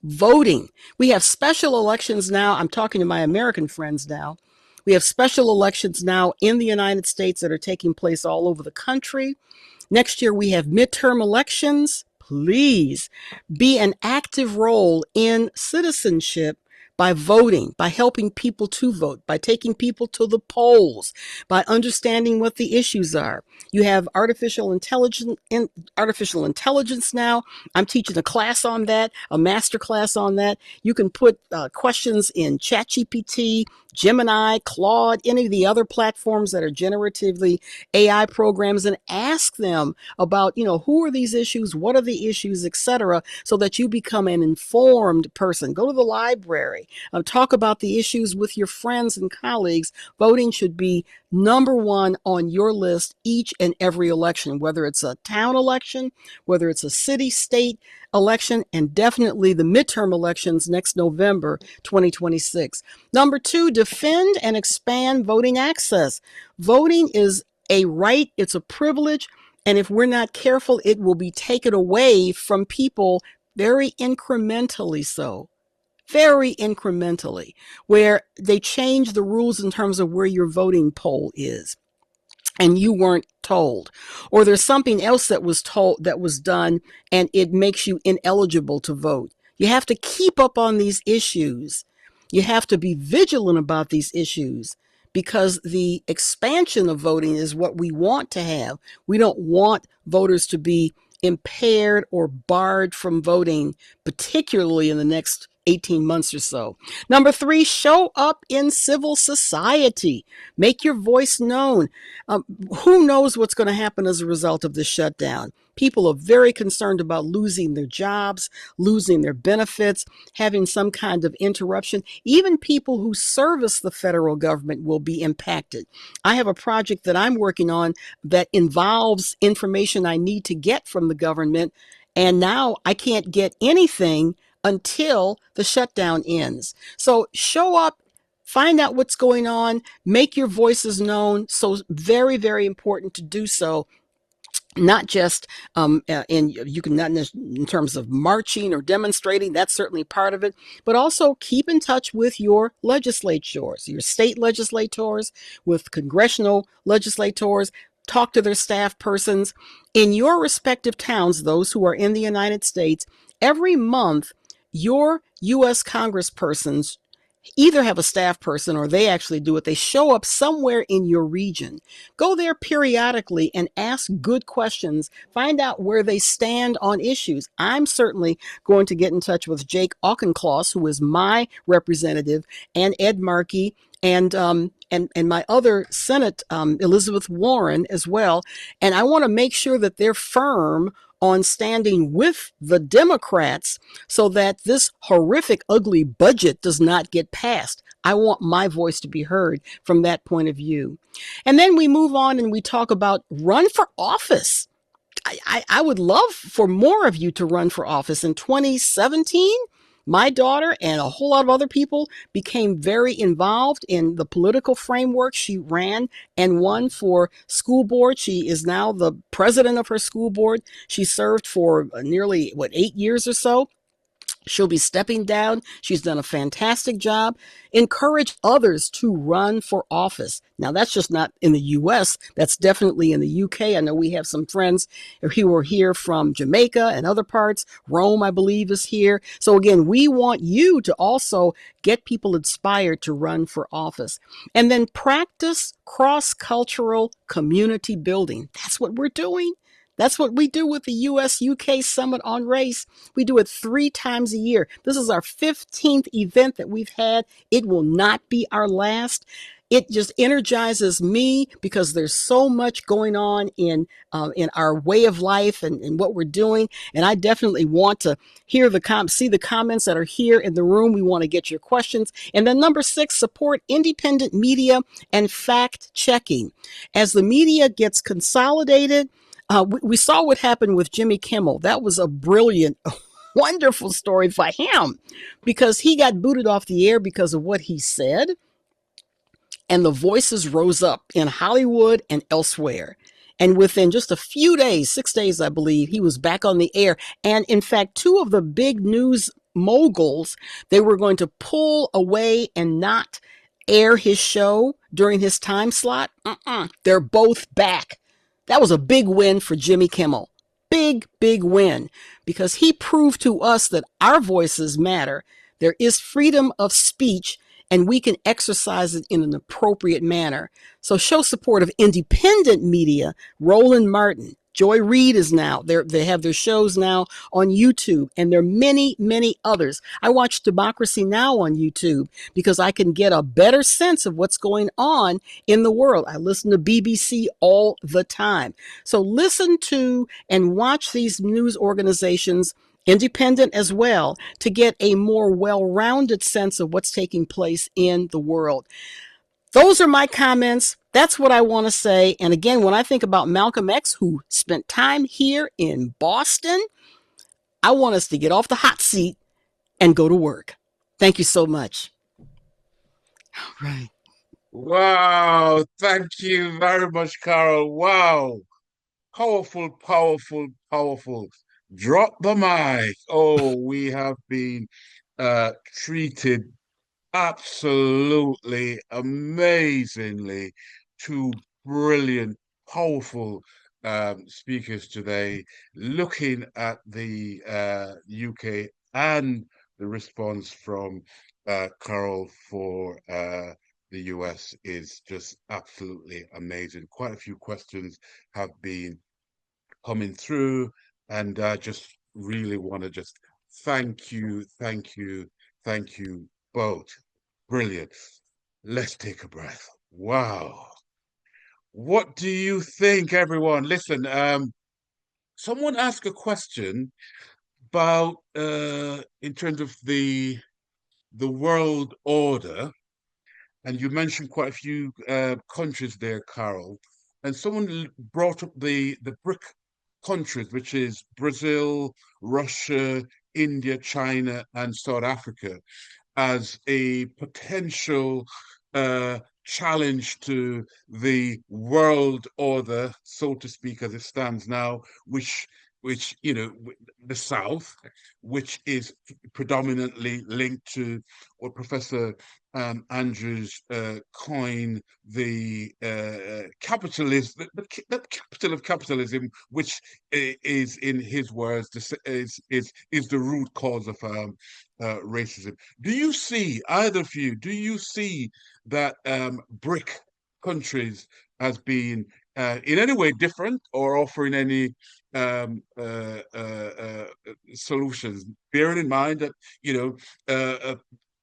Speaker 1: Voting. We have special elections now. I'm talking to my American friends now. We have special elections now in the United States that are taking place all over the country. Next year, we have midterm elections. Please be an active role in citizenship by voting, by helping people to vote, by taking people to the polls, by understanding what the issues are. You have artificial intelligence now. I'm teaching a class on that, a master class on that. You can put questions in ChatGPT, Gemini, Claude, any of the other platforms that are generatively AI programs, and ask them about, who are these issues, what are the issues, etc., so that you become an informed person. Go to the library, talk about the issues with your friends and colleagues. Voting should be number 1 on your list each and every election, whether it's a town election, whether it's a city, state election, and definitely the midterm elections next November 2026. Number 2, defend and expand voting access. Voting is a right, it's a privilege, and if we're not careful, it will be taken away from people very incrementally so. Very incrementally, where they change the rules in terms of where your voting poll is and you weren't told, or there's something else that was done and it makes you ineligible to vote. You have to keep up on these issues. You have to be vigilant about these issues, because the expansion of voting is what we want to have. We don't want voters to be impaired or barred from voting, particularly in the next 18 months or so. Number 3, show up in civil society. Make your voice known. Who knows what's going to happen as a result of this shutdown? People are very concerned about losing their jobs, losing their benefits, having some kind of interruption. Even people who service the federal government will be impacted. I have a project that I'm working on that involves information I need to get from the government, and now I can't get anything until the shutdown ends. So show up, find out what's going on, make your voices known. So very, very important to do so. Not just in you can not in terms of marching or demonstrating, that's certainly part of it, but also keep in touch with your legislators, your state legislators, with congressional legislators. Talk to their staff persons in your respective towns, those who are in the United States. Every month, your U.S. congresspersons either have a staff person or they actually do it. They show up somewhere in your region. Go there periodically and ask good questions. Find out where they stand on issues. I'm certainly going to get in touch with Jake Auchincloss, who is my representative, and Ed Markey, and my other Senate, Elizabeth Warren, as well. And I want to make sure that they're firm on standing with the Democrats so that this horrific, ugly budget does not get passed. I want my voice to be heard from that point of view. And then we move on and we talk about run for office. I would love for more of you to run for office. In 2017, my daughter and a whole lot of other people became very involved in the political framework. She ran and won for school board. She is now the president of her school board. She served for nearly, 8 years or so. She'll be stepping down. She's done a fantastic job. Encourage others to run for office. Now, that's just not in the U.S. That's definitely in the U.K. I know we have some friends who are here from Jamaica and other parts. Rome, I believe, is here. So again, we want you to also get people inspired to run for office. And then practice cross-cultural community building. That's what we're doing. That's what we do with the U.S.-UK Summit on Race. We do it 3 times a year. This is our 15th event that we've had. It will not be our last. It just energizes me because there's so much going on in our way of life and what we're doing. And I definitely want to hear see the comments that are here in the room. We want to get your questions. And then number 6, support independent media and fact checking. As the media gets consolidated, we saw what happened with Jimmy Kimmel. That was a brilliant, wonderful story for him because he got booted off the air because of what he said. And the voices rose up in Hollywood and elsewhere. And within just a few days, 6 days, I believe, he was back on the air. And in fact, 2 of the big news moguls, they were going to pull away and not air his show during his time slot. They're both back. That was a big win for Jimmy Kimmel. Big, big win because he proved to us that our voices matter. There is freedom of speech and we can exercise it in an appropriate manner. So show support of independent media. Roland Martin, Joy Reid is now, they have their shows now on YouTube, and there are many, many others. I watch Democracy Now! On YouTube because I can get a better sense of what's going on in the world. I listen to BBC all the time. So listen to and watch these news organizations, independent as well, to get a more well-rounded sense of what's taking place in the world. Those are my comments. That's what I want to say. And again, when I think about Malcolm X, who spent time here in Boston, I want us to get off the hot seat and go to work. Thank you so much. All right.
Speaker 2: Wow. Thank you very much, Carole. Wow. Powerful, powerful, powerful. Drop the mic. Oh, we have been treated absolutely amazingly. 2 brilliant, powerful speakers today, looking at the UK and the response from Carole for the US is just absolutely amazing. Quite a few questions have been coming through, and I just really want to just thank you, Thank you both. Brilliant. Let's take a breath. Wow. What do you think, everyone? Listen, someone asked a question about in terms of the world order, and you mentioned quite a few countries there, Carole. And someone brought up the BRIC countries, which is Brazil, Russia, India, China, and South Africa, as a potential challenge to the world order, so to speak, as it stands now, which the South, which is predominantly linked to what Professor Andrews coined the capitalism, the capital of capitalism, which is, in his words, is the root cause of racism. Do you see, either of you, do you see that BRIC countries as being in any way different or offering any solutions, bearing in mind that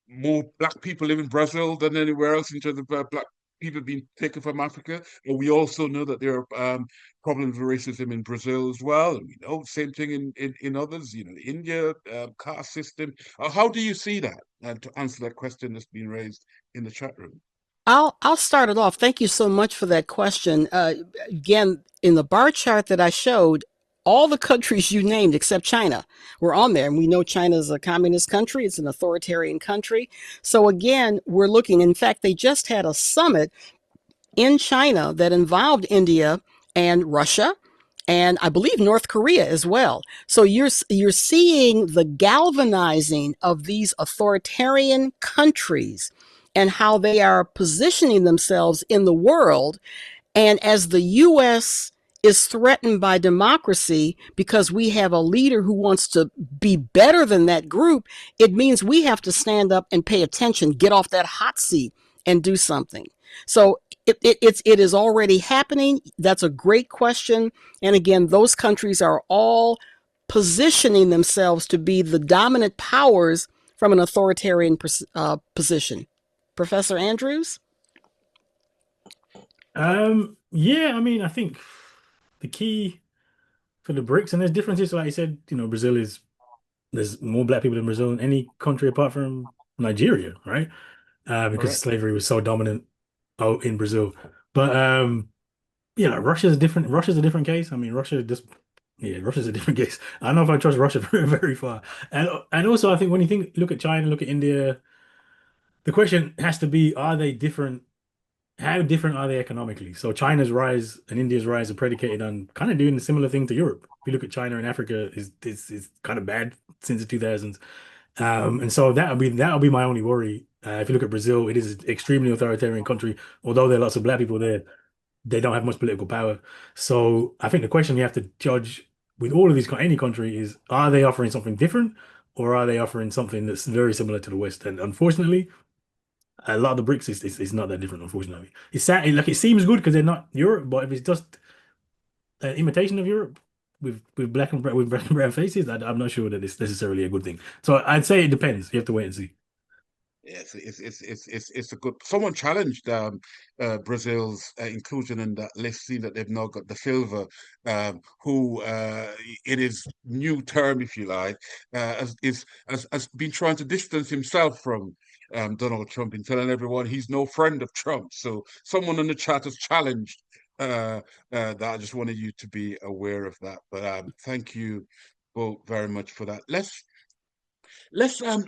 Speaker 2: more black people live in Brazil than anywhere else in terms of black people being taken from Africa. And we also know that there are problems with racism in Brazil as well. And we know same thing in others, India, caste system. How do you see that? To answer that question that's been raised in the chat room.
Speaker 1: I'll start it off. Thank you so much for that question. Again, in the bar chart that I showed, all the countries you named except China were on there. And we know China is a communist country. It's an authoritarian country. So again, we're looking, in fact, they just had a summit in China that involved India and Russia, and I believe North Korea as well. So you're seeing the galvanizing of these authoritarian countries and how they are positioning themselves in the world. And as the U.S. is threatened by democracy because we have a leader who wants to be better than that group, it means we have to stand up and pay attention, get off that hot seat and do something. So it is already happening. That's a great question. And again, those countries are all positioning themselves to be the dominant powers from an authoritarian position. Professor Andrews?
Speaker 6: Yeah, I mean, I think the key for the BRICS, and there's differences, like you said, Brazil there's more black people in Brazil than any country apart from Nigeria, right? Because slavery was so dominant in Brazil. But Russia's a different case. I mean, Russia's a different case. I don't know if I trust Russia very, very far. And also I think when you look at China, look at India, the question has to be, are they different? How different are they economically? So China's rise and India's rise are predicated on kind of doing a similar thing to Europe. If you look at China and Africa, is kind of bad since the 2000s. And so that'll be my only worry. If you look at Brazil, it is an extremely authoritarian country. Although there are lots of black people there, they don't have much political power. So I think the question you have to judge with all of these, any country, is, are they offering something different, or are they offering something that's very similar to the West? And unfortunately, a lot of the BRICS is not that different. Unfortunately, it's sad, like it seems good because they're not Europe, but if it's just an imitation of Europe with black and brown faces, I'm not sure that it's necessarily a good thing. So I'd say it depends. You have to wait and see.
Speaker 2: Yes, it's a good. Someone challenged Brazil's inclusion in that list, seeing that they've now got the Silva, who in his new term, if you like, has been trying to distance himself from Donald Trump and telling everyone he's no friend of Trump. So someone in the chat has challenged that. I just wanted you to be aware of that. But thank you both very much for that. Let's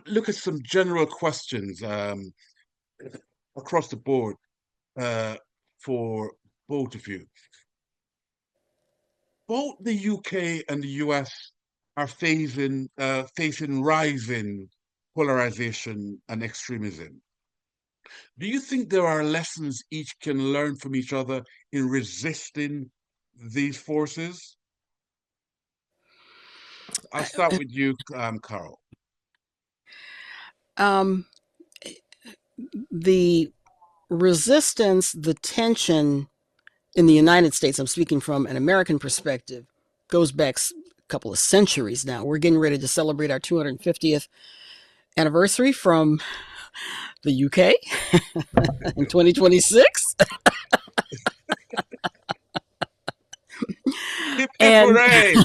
Speaker 2: look at some general questions across the board for both of you. Both the UK and the US are facing rising polarization and extremism. Do you think there are lessons each can learn from each other in resisting these forces? I'll start with you, Carole.
Speaker 1: The resistance, the tension in the United States, I'm speaking from an American perspective, goes back a couple of centuries now. We're getting ready to celebrate our 250th anniversary from the UK in 2026.
Speaker 2: Hip hip
Speaker 1: And
Speaker 2: hooray!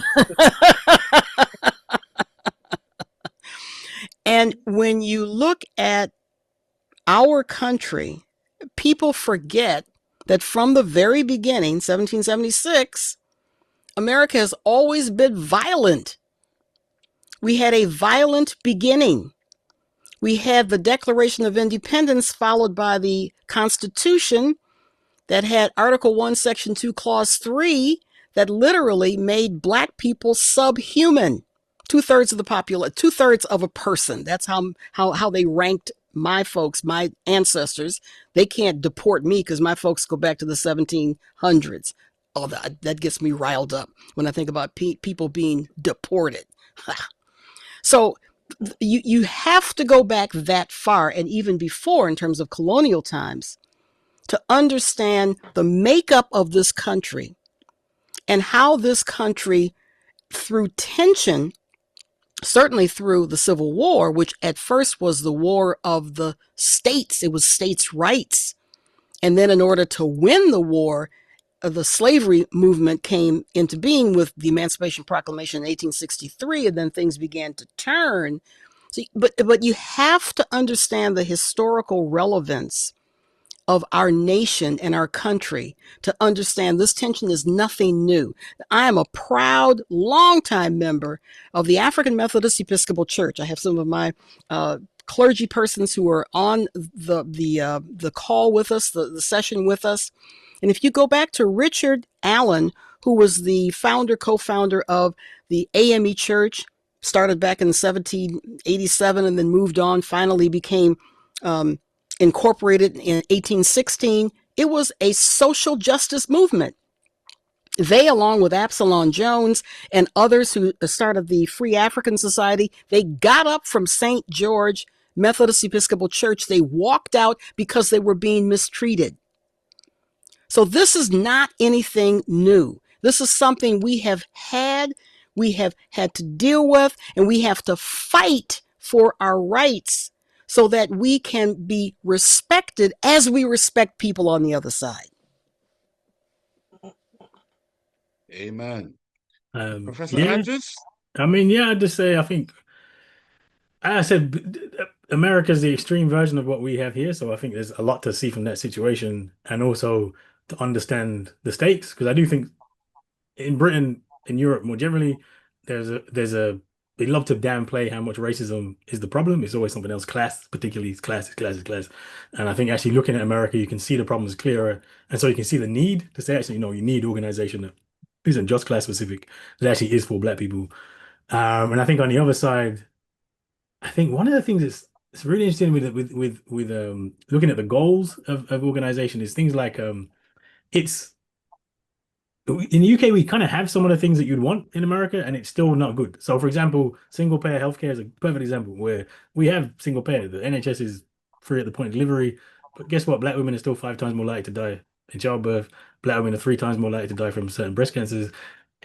Speaker 1: and when you look at our country, people forget that from the very beginning, 1776, America has always been violent. We had a violent beginning. We had the Declaration of Independence followed by the Constitution that had Article 1, Section 2, Clause 3 that literally made black people subhuman. Two-thirds of the population, two-thirds of a person. That's how they ranked my folks, my ancestors. They can't deport me because my folks go back to the 1700s. Oh, that gets me riled up when I think about people being deported. So you have to go back that far and even before in terms of colonial times to understand the makeup of this country and how this country, through tension, certainly through the Civil War, which at first was the war of the states, it was states' rights. And then in order to win the war, the slavery movement came into being with the Emancipation Proclamation in 1863, and then things began to turn. So, but you have to understand the historical relevance of our nation and our country to understand this tension is nothing new. I am a proud, longtime member of the African Methodist Episcopal Church. I have some of my clergy persons who are on the call with us, the session with us. And if you go back to Richard Allen, who was the co-founder of the AME Church, started back in 1787 and then moved on, finally became incorporated in 1816. It was a social justice movement. They, along with Absalom Jones and others who started the Free African Society, they got up from St. George Methodist Episcopal Church. They walked out because they were being mistreated. So this is not anything new. This is something we have had to deal with, and we have to fight for our rights so that we can be respected as we respect people on the other side.
Speaker 2: Amen. Professor
Speaker 6: Yeah,
Speaker 2: Andrews?
Speaker 6: I mean, yeah, I'd just say I think I said America's the extreme version of what we have here, so I think there's a lot to see from that situation, and also to understand the stakes, because I do think in Britain, in Europe more generally, there's a they love to downplay how much racism is the problem. It's always something else. Class, particularly, is class. And I think actually looking at America, you can see the problems clearer, and so you can see the need to say actually, you need organization that isn't just class specific, that actually is for Black people. And I think on the other side, I think one of the things that's it's really interesting with looking at the goals of organization is things like it's in the UK, we kind of have some of the things that you'd want in America, and it's still not good. So, for example, single payer healthcare is a perfect example where we have single payer. The NHS is free at the point of delivery, but guess what? Black women are still 5 times more likely to die in childbirth. Black women are 3 times more likely to die from certain breast cancers.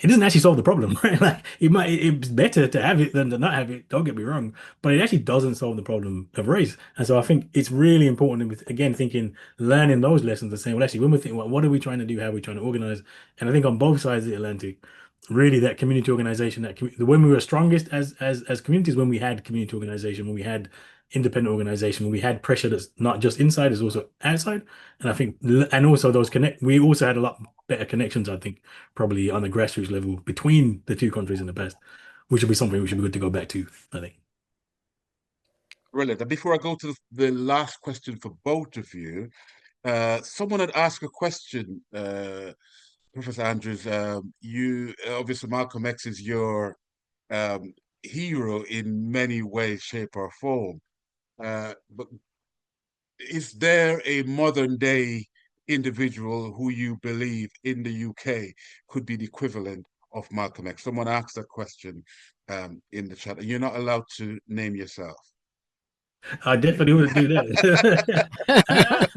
Speaker 6: It doesn't actually solve the problem, right? Like it's better to have it than to not have it. Don't get me wrong, but it actually doesn't solve the problem of race. And so I think it's really important, with again thinking, learning those lessons and saying, well, actually, when we're thinking, well, what are we trying to do? How are we trying to organize? And I think on both sides of the Atlantic, really that community organization, when we were strongest as communities, when we had community organization, when we had independent organization, when we had pressure that's not just inside, it's also outside. And I think, and also we also had a lot better connections, I think, probably on the grassroots level between the two countries in the past, which would be something we should be good to go back to, I think.
Speaker 2: Brilliant. And before I go to the last question for both of you, someone had asked a question, Professor Andrews. You obviously Malcolm X is your hero in many ways, shape, or form. But is there a modern day individual who you believe in the UK could be the equivalent of Malcolm X? Someone asked that question in the chat, and you're not allowed to name yourself.
Speaker 6: I definitely wouldn't do that.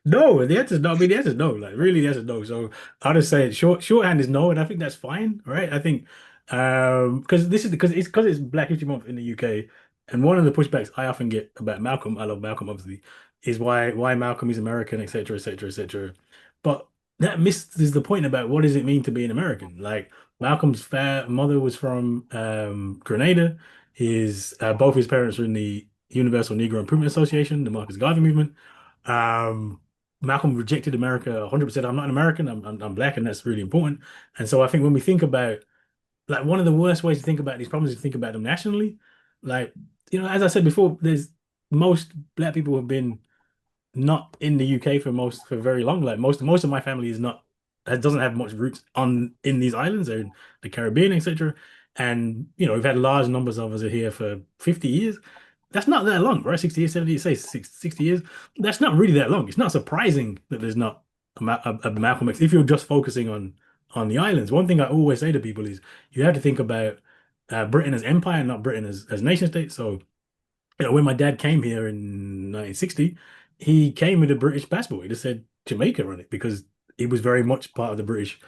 Speaker 6: No, the answer is no. I mean, the answer is no. Like, really, the answer is no. So I'll just say shorthand is no, and I think that's fine, right? I think because it's Black History Month in the UK. And one of the pushbacks I often get about Malcolm, I love Malcolm obviously, is why Malcolm is American, etc., etc., etc. But that misses the point about what does it mean to be an American. Like Malcolm's mother was from Grenada. His both his parents were in the Universal Negro Improvement Association, the Marcus Garvey movement. Um, Malcolm rejected America 100%. I'm not an American. I'm black, and that's really important. And so I think when we think about like one of the worst ways to think about these problems is to think about them nationally. Like, as I said before, there's most black people have been not in the UK for very long. Like most of my family is not doesn't have much roots in these islands or in the Caribbean, etc. And we've had large numbers of us here for 50 years. That's not that long, right? 60 years, 70 years, say 60 years. That's not really that long. It's not surprising that there's not a Malcolm X if you're just focusing on the islands. One thing I always say to people is you have to think about Britain as empire, not Britain as nation state. So, when my dad came here in 1960, he came with a British passport. He just said Jamaica on it because it was very much part of the British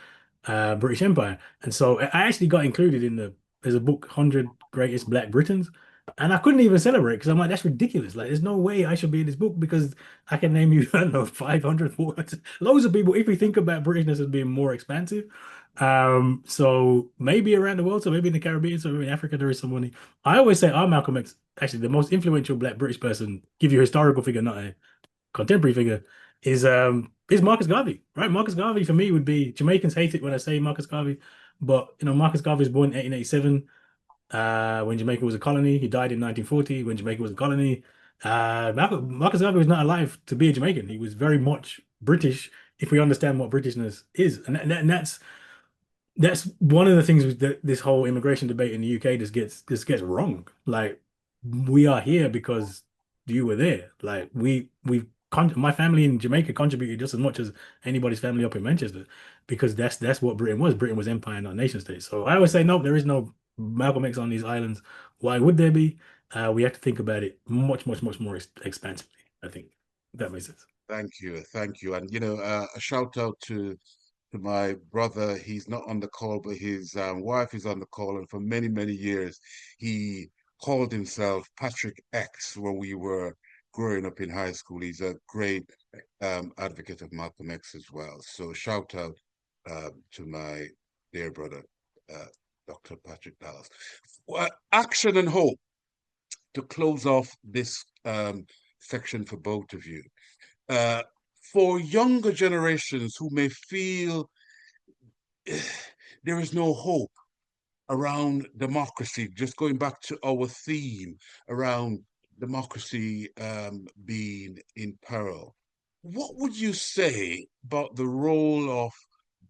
Speaker 6: Empire. And so I actually got included there's a book, 100 Greatest Black Britons. And I couldn't even celebrate because I'm like, that's ridiculous. Like, there's no way I should be in this book because I can name you, I don't know, 500, 400, loads of people. If we think about Britishness as being more expansive, so maybe around the world, so maybe in the Caribbean, so maybe in Africa, there is somebody. I always say our Malcolm X, actually the most influential Black British person, give you a historical figure, not a contemporary figure, is Marcus Garvey, right? Marcus Garvey for me would be Jamaicans hate it when I say Marcus Garvey, but Marcus Garvey was born in 1887 when Jamaica was a colony. He died in 1940 when Jamaica was a colony. Marcus Garvey was not alive to be a Jamaican. He was very much British if we understand what Britishness is, and that's one of the things with this whole immigration debate in the UK just gets wrong. Like we are here because you were there. Like my family in Jamaica contributed just as much as anybody's family up in Manchester because that's what Britain was. Britain was empire, not nation state. So I always say no, there is no Malcolm X on these islands. Why would there be? We have to think about it much, much, much more expansively. I think if that makes sense.
Speaker 2: Thank you, and a shout out to my brother. He's not on the call, but his wife is on the call, and for many, many years he called himself Patrick X when we were growing up in high school. He's a great advocate of Malcolm X as well. So shout out to my dear brother, Dr. Patrick Dallas. Well, action and hope to close off this section for both of you. For younger generations who may feel there is no hope around democracy, just going back to our theme around democracy being in peril, what would you say about the role of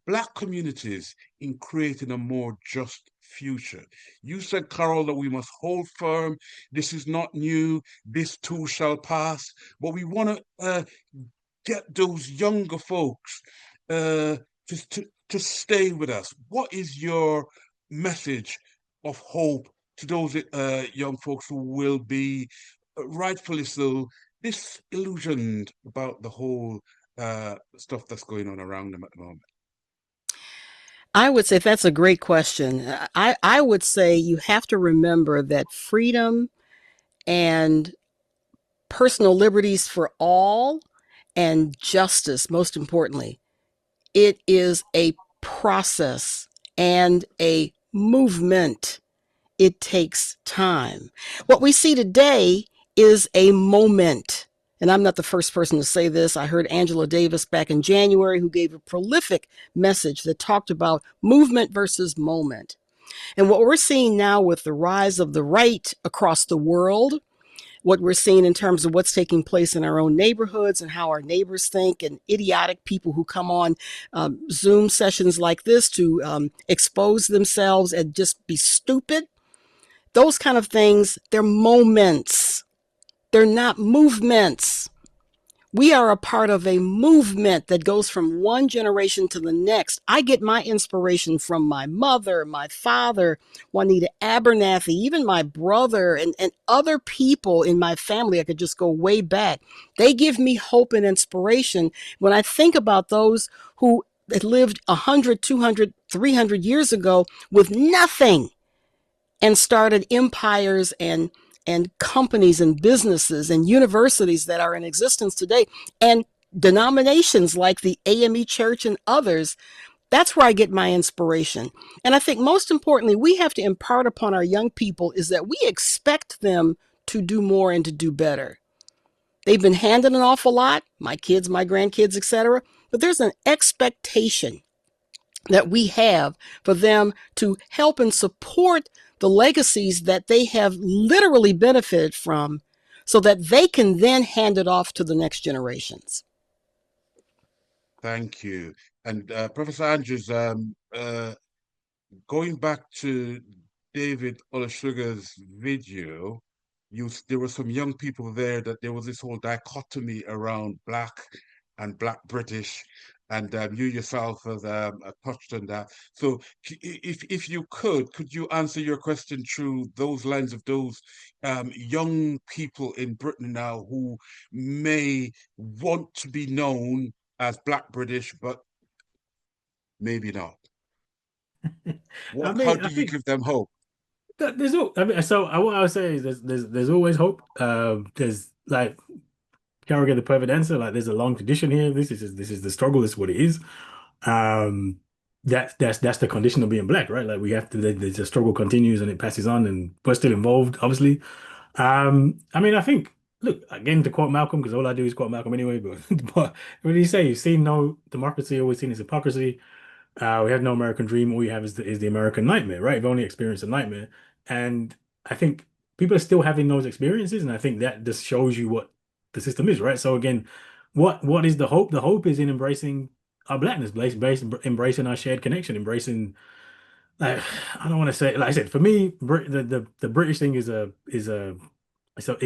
Speaker 2: Black communities in creating a more just future? You said, Carole, that we must hold firm. This is not new. This too shall pass. But we want to get those younger folks to stay with us. What is your message of hope to those young folks who will be rightfully so disillusioned about the whole stuff that's going on around them at the moment?
Speaker 1: I would say that's a great question. I would say you have to remember that freedom and personal liberties for all and justice, most importantly, it is a process and a movement. It takes time. What we see today is a moment. And I'm not the first person to say this. I heard Angela Davis back in January, who gave a prolific message that talked about movement versus moment. And what we're seeing now with the rise of the right across the world, what we're seeing in terms of what's taking place in our own neighborhoods and how our neighbors think, and idiotic people who come on Zoom sessions like this to expose themselves and just be stupid. Those kind of things, they're moments. They're not movements. We are a part of a movement that goes from one generation to the next. I get my inspiration from my mother, my father, Juanita Abernathy, even my brother, and other people in my family. I could just go way back. They give me hope and inspiration when I think about those who had lived 100, 200, 300 years ago with nothing and started empires and and companies and businesses and universities that are in existence today, and denominations like the AME Church and others. That's where I get my inspiration. And I think most importantly, we have to impart upon our young people is that we expect them to do more and to do better. They've been handed an awful lot, my kids, my grandkids, etc. But there's an expectation that we have for them to help and support the legacies that they have literally benefited from so that they can then hand it off to the next generations.
Speaker 2: Thank you. And Professor Andrews, going back to David Olusoga's video, there were some young people there that there was this whole dichotomy around Black and Black British, and you yourself have touched on that. So if you could you answer your question through those lens of those young people in Britain now who may want to be known as Black British, but maybe not? How do you give them hope?
Speaker 6: There's no, I mean, so what I would say is there's always hope. There's like Carole gave the perfect answer. Like there's a long tradition here. This is the struggle. This is what it is. That's the condition of being Black, right? Like we have to. The struggle continues and it passes on, and we're still involved, obviously. I mean, I think. Look again to quote Malcolm, because all I do is quote Malcolm anyway. But but what do you say? You've seen no democracy, always seen as hypocrisy. We have no American dream. All you have is the American nightmare, right? You've only experienced a nightmare. And I think people are still having those experiences. And I think that just shows you what the system is, right? So again, what is the hope? The hope is in embracing our Blackness, embracing our shared connection, embracing, like, I don't want to say, like I said, for me, the British thing is so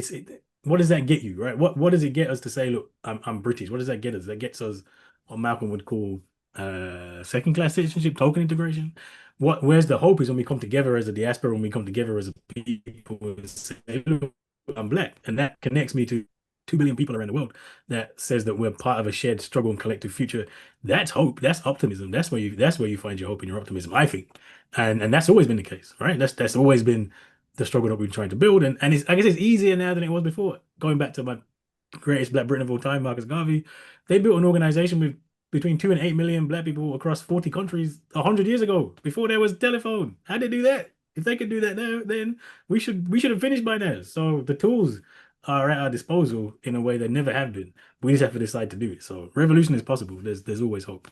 Speaker 6: what does that get you, right? What does it get us to say, look, I'm British? What does that get us? That gets us what Malcolm would call second class citizenship, token integration. Where's the hope is when we come together as a diaspora, when we come together as a people and say, look, I'm Black, and that connects me to 2 billion people around the world. That says that we're part of a shared struggle and collective future. That's hope. That's optimism. That's where you find your hope and your optimism, I think. And that's always been the case, right? That's always been the struggle that we're trying to build. And it's, I guess it's easier now than it was before. Going back to my greatest Black Britain of all time, Marcus Garvey, they built an organization with between 2 and 8 million Black people across 40 countries 100 years ago, before there was telephone. How'd they do that? If they could do that now, then we should have finished by now. So the tools are at our disposal in a way they never have been. We just have to decide to do it. So revolution is possible. There's always hope.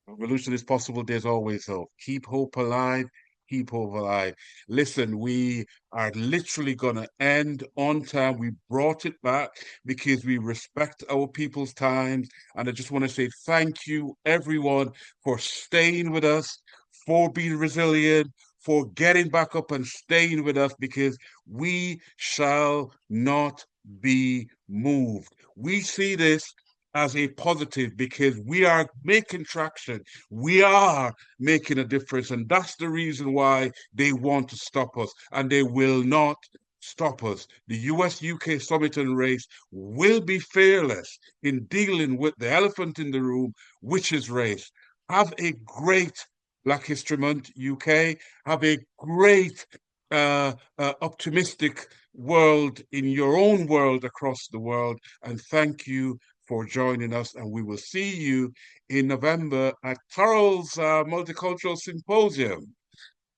Speaker 2: Revolution is possible. There's always hope. Keep hope alive. Keep hope alive. Listen, we are literally going to end on time. We brought it back because we respect our people's times. And I just want to say thank you, everyone, for staying with us, for being resilient, for getting back up and staying with us, because we shall not be moved. We see this as a positive because we are making traction. We are making a difference. And that's the reason why they want to stop us. And they will not stop us. The US-UK summit and race will be fearless in dealing with the elephant in the room, which is race. Have a great Black History Month, UK. Have a great optimistic world in your own world across the world. And thank you for joining us, and we will see you in November at Carole's Multicultural Symposium.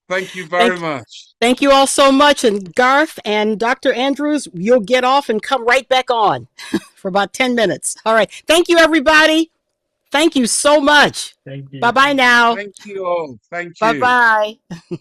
Speaker 2: Thank you very much.
Speaker 1: Thank you all so much. And Garth and Dr. Andrews, you'll get off and come right back on for about 10 minutes. All right. Thank you, everybody. Thank you so much.
Speaker 6: Thank you.
Speaker 1: Bye-bye now.
Speaker 2: Thank you all. Thank you.
Speaker 1: Bye-bye.